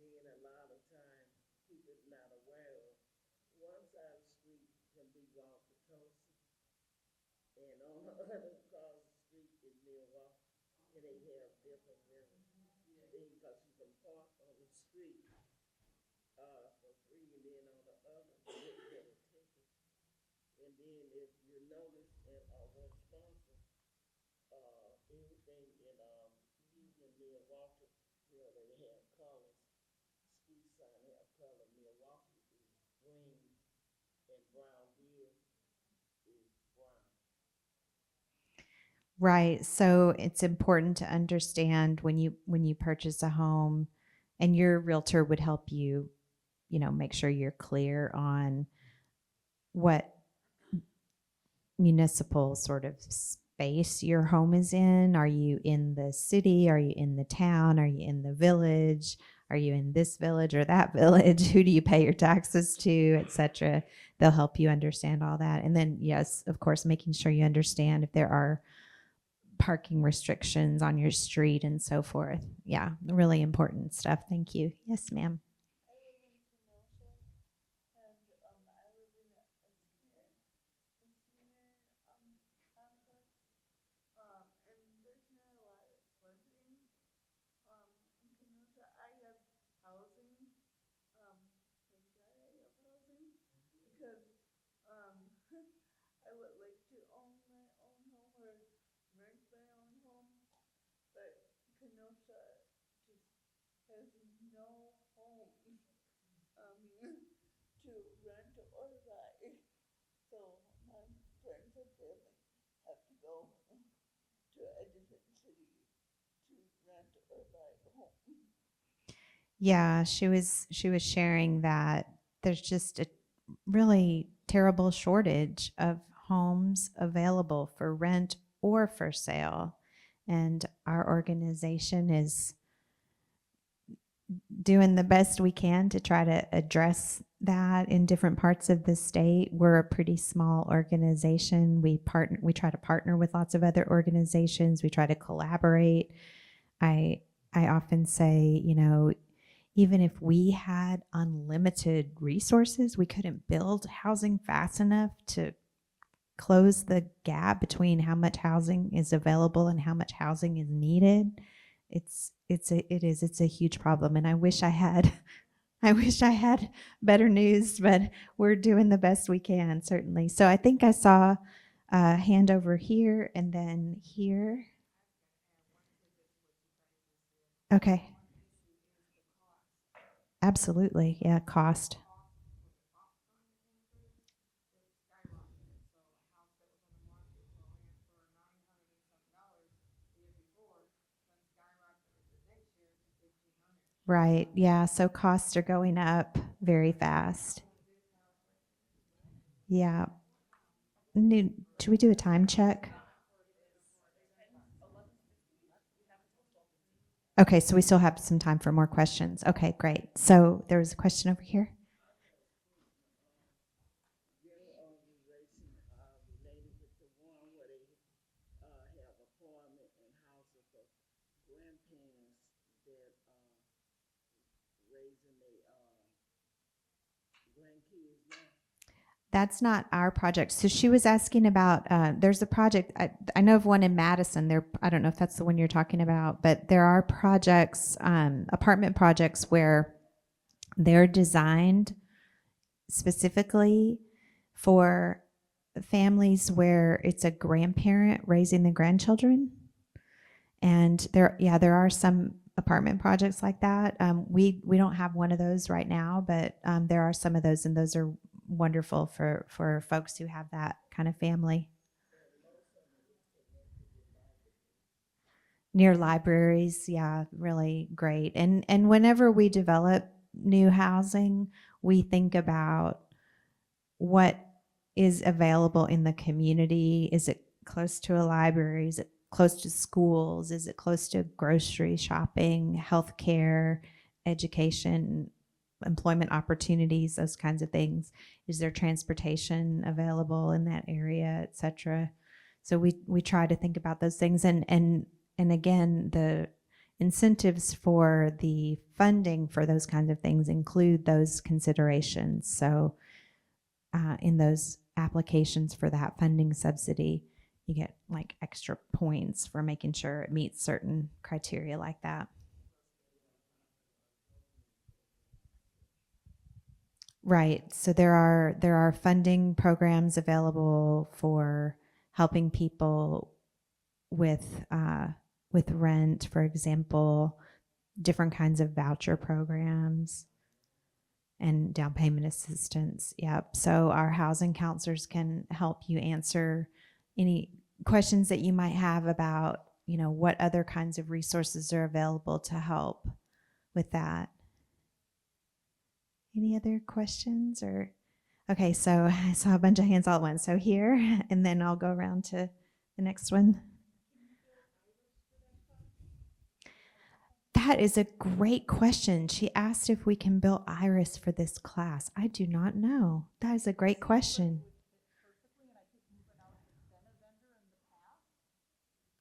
Then a lot of times people not aware of one side of the street can be Walker Toast, and on the other side of the street is Milwaukee, and they have different rentals. Because you can park on the street for free, and then on the other you get a ticket. And then if you notice in Wisconsin, everything in even Milwaukee, they have colors. Street sign have color. Milwaukee is green and brown here. Right. So it's important to understand when you purchase a home, and your realtor would help you, make sure you're clear on what municipal sort of space your home is in. Are you in the city? Are you in the town? Are you in the village? Are you in this village or that village? Who do you pay your taxes to, etc.? They'll help you understand all that. And then, yes, of course, making sure you understand if there are parking restrictions on your street and so forth. Yeah, really important stuff. Thank you. Yes, ma'am. I live in Kenosha, and I live in a senior complex. And there's not a lot of funding. In Kenosha, I have housing. Thank God I have housing because I would like to own my own home or rent my own home, but Kenosha just has no home to rent or buy. So my friends and family have to go to a different city to rent or buy a home. Yeah, she was sharing that there's just a really terrible shortage of homes available for rent or for sale. And our organization is doing the best we can to try to address that in different parts of the state. We're a pretty small organization. We try to partner with lots of other organizations. We try to collaborate. I often say, even if we had unlimited resources, we couldn't build housing fast enough to close the gap between how much housing is available and how much housing is needed. It's a huge problem, and I wish I had better news, but we're doing the best we can, certainly. So I think I saw a hand over here and then here. Okay. Absolutely. Yeah, cost. Right. Yeah. So costs are going up very fast. Yeah. Should we do a time check? Okay, so we still have some time for more questions. Okay, great. So there was a question over here. Your organization related with the one where they have apartment and houses for grandparents that raising their grandkids now. That's not our project. So she was asking about, there's a project, I know of one in Madison. I don't know if that's the one you're talking about, but there are projects, apartment projects where they're designed specifically for families where it's a grandparent raising the grandchildren. And there are some apartment projects like that. We don't have one of those right now, but there are some of those, and those are wonderful for folks who have that kind of family. Near libraries, yeah, really great. And whenever we develop new housing, we think about what is available in the community. Is it close to a library? Is it close to schools? Is it close to grocery shopping, healthcare, education, employment opportunities, those kinds of things? Is there transportation available in that area, et cetera? So we try to think about those things, and again, the incentives for the funding for those kinds of things include those considerations. So in those applications for that funding subsidy, you get like extra points for making sure it meets certain criteria like that. Right. So there are funding programs available for helping people with rent, for example, different kinds of voucher programs and down payment assistance. Yep. So our housing counselors can help you answer any questions that you might have about, what other kinds of resources are available to help with that. Any other questions or? Okay, so I saw a bunch of hands all at once. So here, and then I'll go around to the next one. That is a great question. She asked if we can build Iris for this class. I do not know. That is a great question.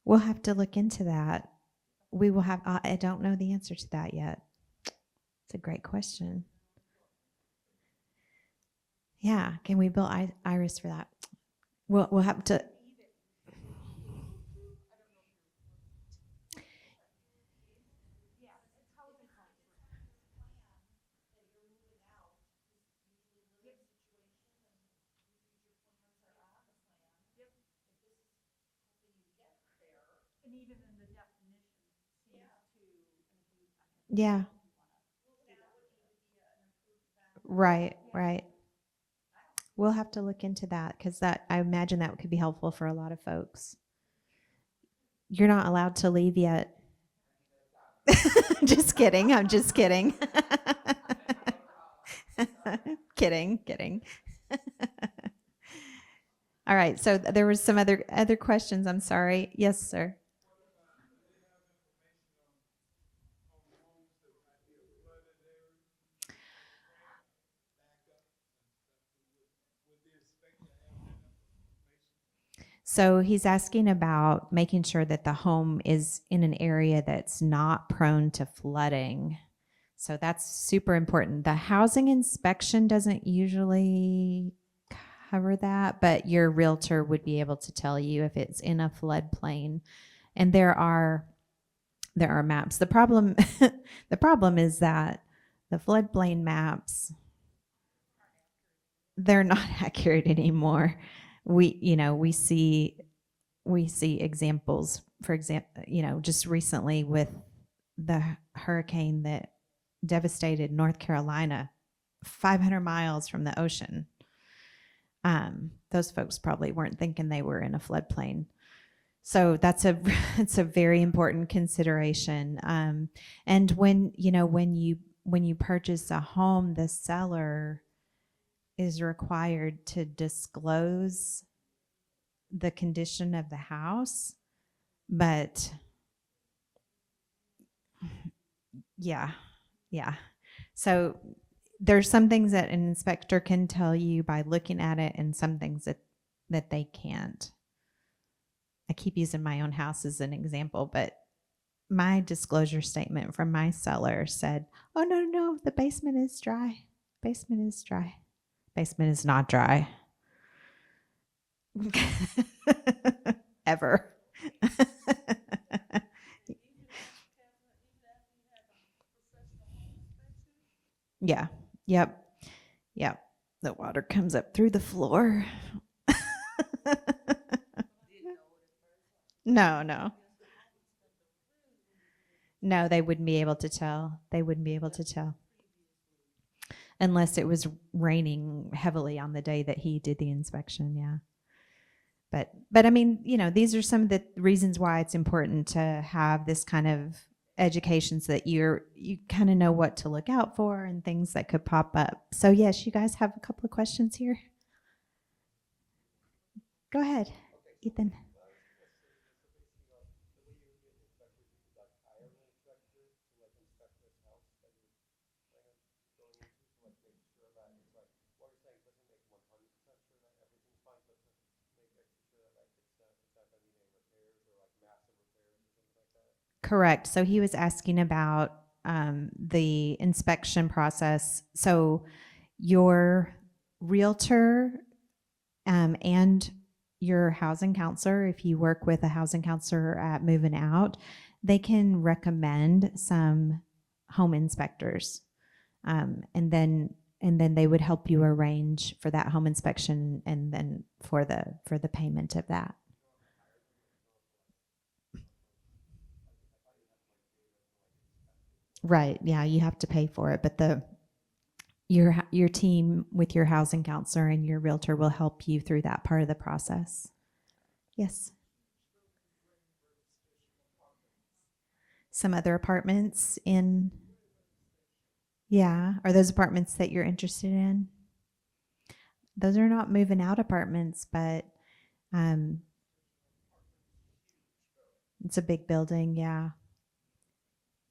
We'll have to look into that. We will have, I don't know the answer to that yet. It's a great question. Yeah, can we build Iris for that? We'll have to. Yeah. Right, right. We'll have to look into that because I imagine that could be helpful for a lot of folks. You're not allowed to leave yet. Just kidding. I'm just kidding. Kidding. All right. So there was some other questions. I'm sorry. Yes, sir. So he's asking about making sure that the home is in an area that's not prone to flooding. So that's super important. The housing inspection doesn't usually cover that, but your realtor would be able to tell you if it's in a floodplain. And there are maps. The problem is that the floodplain maps, they're not accurate anymore. We see examples, for example, just recently with the hurricane that devastated North Carolina, 500 miles from the ocean. Those folks probably weren't thinking they were in a floodplain. So it's a very important consideration. And when you purchase a home, the seller is required to disclose the condition of the house, but yeah. So there's some things that an inspector can tell you by looking at it and some things that they can't. I keep using my own house as an example, but my disclosure statement from my seller said, oh, no, the basement is dry. Basement is dry. Basement is not dry. Ever. Yeah. Yep. The water comes up through the floor. No. No, they wouldn't be able to tell. Unless it was raining heavily on the day that he did the inspection, yeah. But I mean, these are some of the reasons why it's important to have this kind of education so that you kind of know what to look out for and things that could pop up. So yes, you guys have a couple of questions here. Go ahead, Ethan. Correct. So he was asking about the inspection process. So your realtor and your housing counselor, if you work with a housing counselor at moving out, they can recommend some home inspectors, and then they would help you arrange for that home inspection and then for the payment of that. Right. Yeah, you have to pay for it, but your team with your housing counselor and your realtor will help you through that part of the process. Yes. some other apartments in. Yeah, are those apartments that you're interested in? Those are not moving out apartments, but it's a big building. Yeah.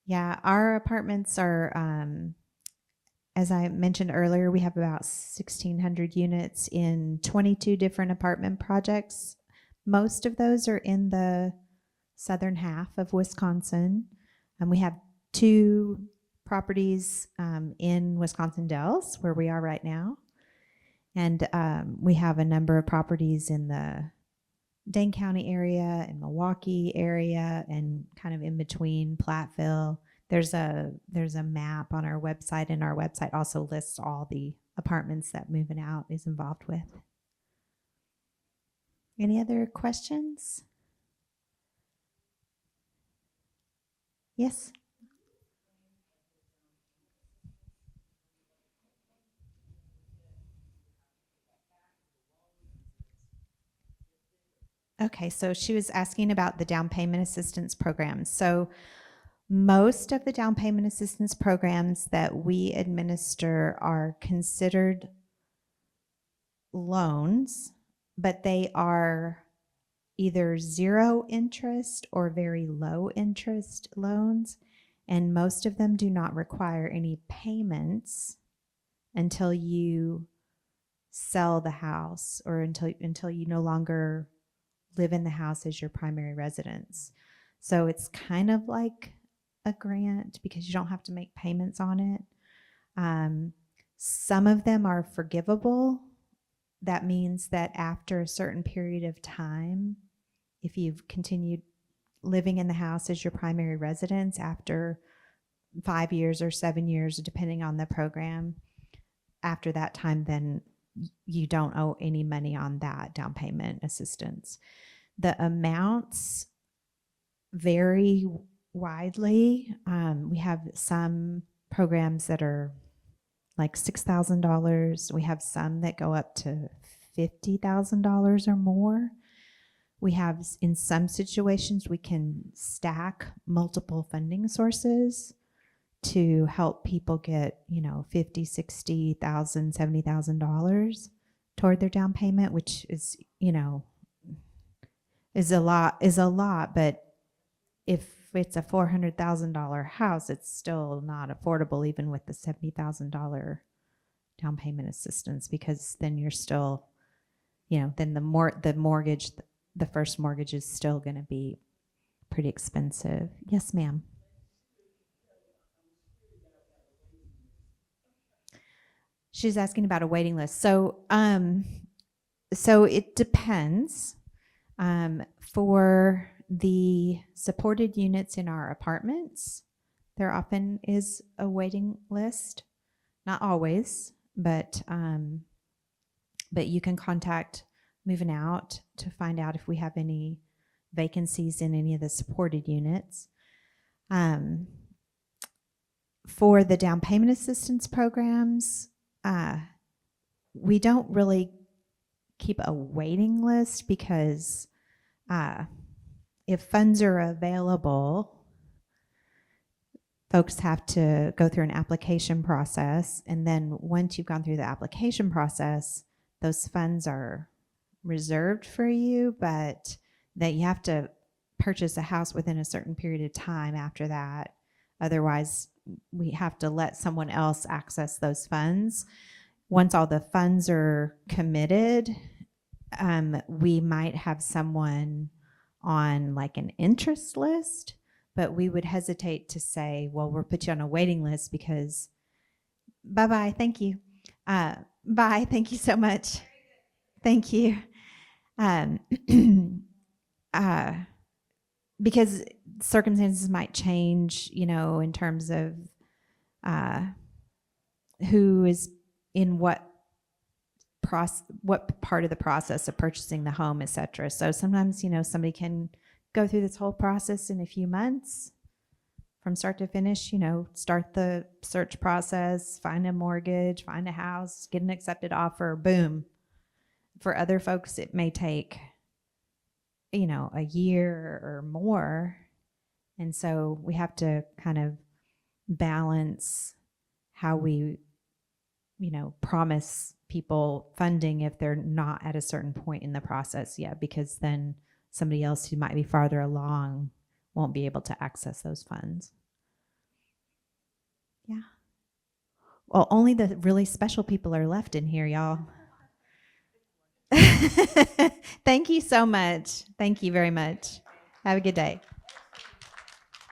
Yeah, our apartments are, as I mentioned earlier, we have about 1,600 units in 22 different apartment projects. Most of those are in the southern half of Wisconsin. And we have 2 properties in Wisconsin Dells, where we are right now. And we have a number of properties in the Dane County area and Milwaukee area and kind of in between Platteville. There's a map on our website, and our website also lists all the apartments that Moving Out is involved with. Any other questions? Yes? Okay, so she was asking about the down payment assistance programs. So most of the down payment assistance programs that we administer are considered loans, but they are either 0 interest or very low interest loans, and most of them do not require any payments until you sell the house or until you no longer live in the house as your primary residence. So it's kind of like a grant because you don't have to make payments on it. Some of them are forgivable. That means that after a certain period of time, if you've continued living in the house as your primary residence after 5 years or 7 years, depending on the program, after that time, then you don't owe any money on that down payment assistance. The amounts vary widely. We have some programs that are like $6,000. We have some that go up to $50,000 or more. We have, in some situations, we can stack multiple funding sources to help people get, $50,000, $60,000, $70,000 toward their down payment, which is, is a lot, but if it's a $400,000 house, it's still not affordable even with the $70,000 down payment assistance, because then you're still, then the mortgage, the first mortgage is still going to be pretty expensive. Yes, ma'am. She's asking about a waiting list. So it depends. For the supported units in our apartments, there often is a waiting list. Not always, but you can contact Moving Out to find out if we have any vacancies in any of the supported units. For the down payment assistance programs, we don't really keep a waiting list because if funds are available, folks have to go through an application process, and then once you've gone through the application process, those funds are reserved for you, but that you have to purchase a house within a certain period of time after that. Otherwise, we have to let someone else access those funds. Once all the funds are committed, we might have someone on like an interest list, but we would hesitate to say, well, we'll put you on a waiting list because bye-bye, thank you. Bye, thank you so much. Thank you. Because circumstances might change, in terms of who is in what part of the process of purchasing the home, etc. So sometimes, somebody can go through this whole process in a few months from start to finish, start the search process, find a mortgage, find a house, get an accepted offer, boom. For other folks, it may take, a year or more. And so we have to kind of balance how we, promise people funding if they're not at a certain point in the process yet, because then somebody else who might be farther along won't be able to access those funds. Yeah. Well, only the really special people are left in here, y'all. Thank you so much. Thank you very much. Have a good day.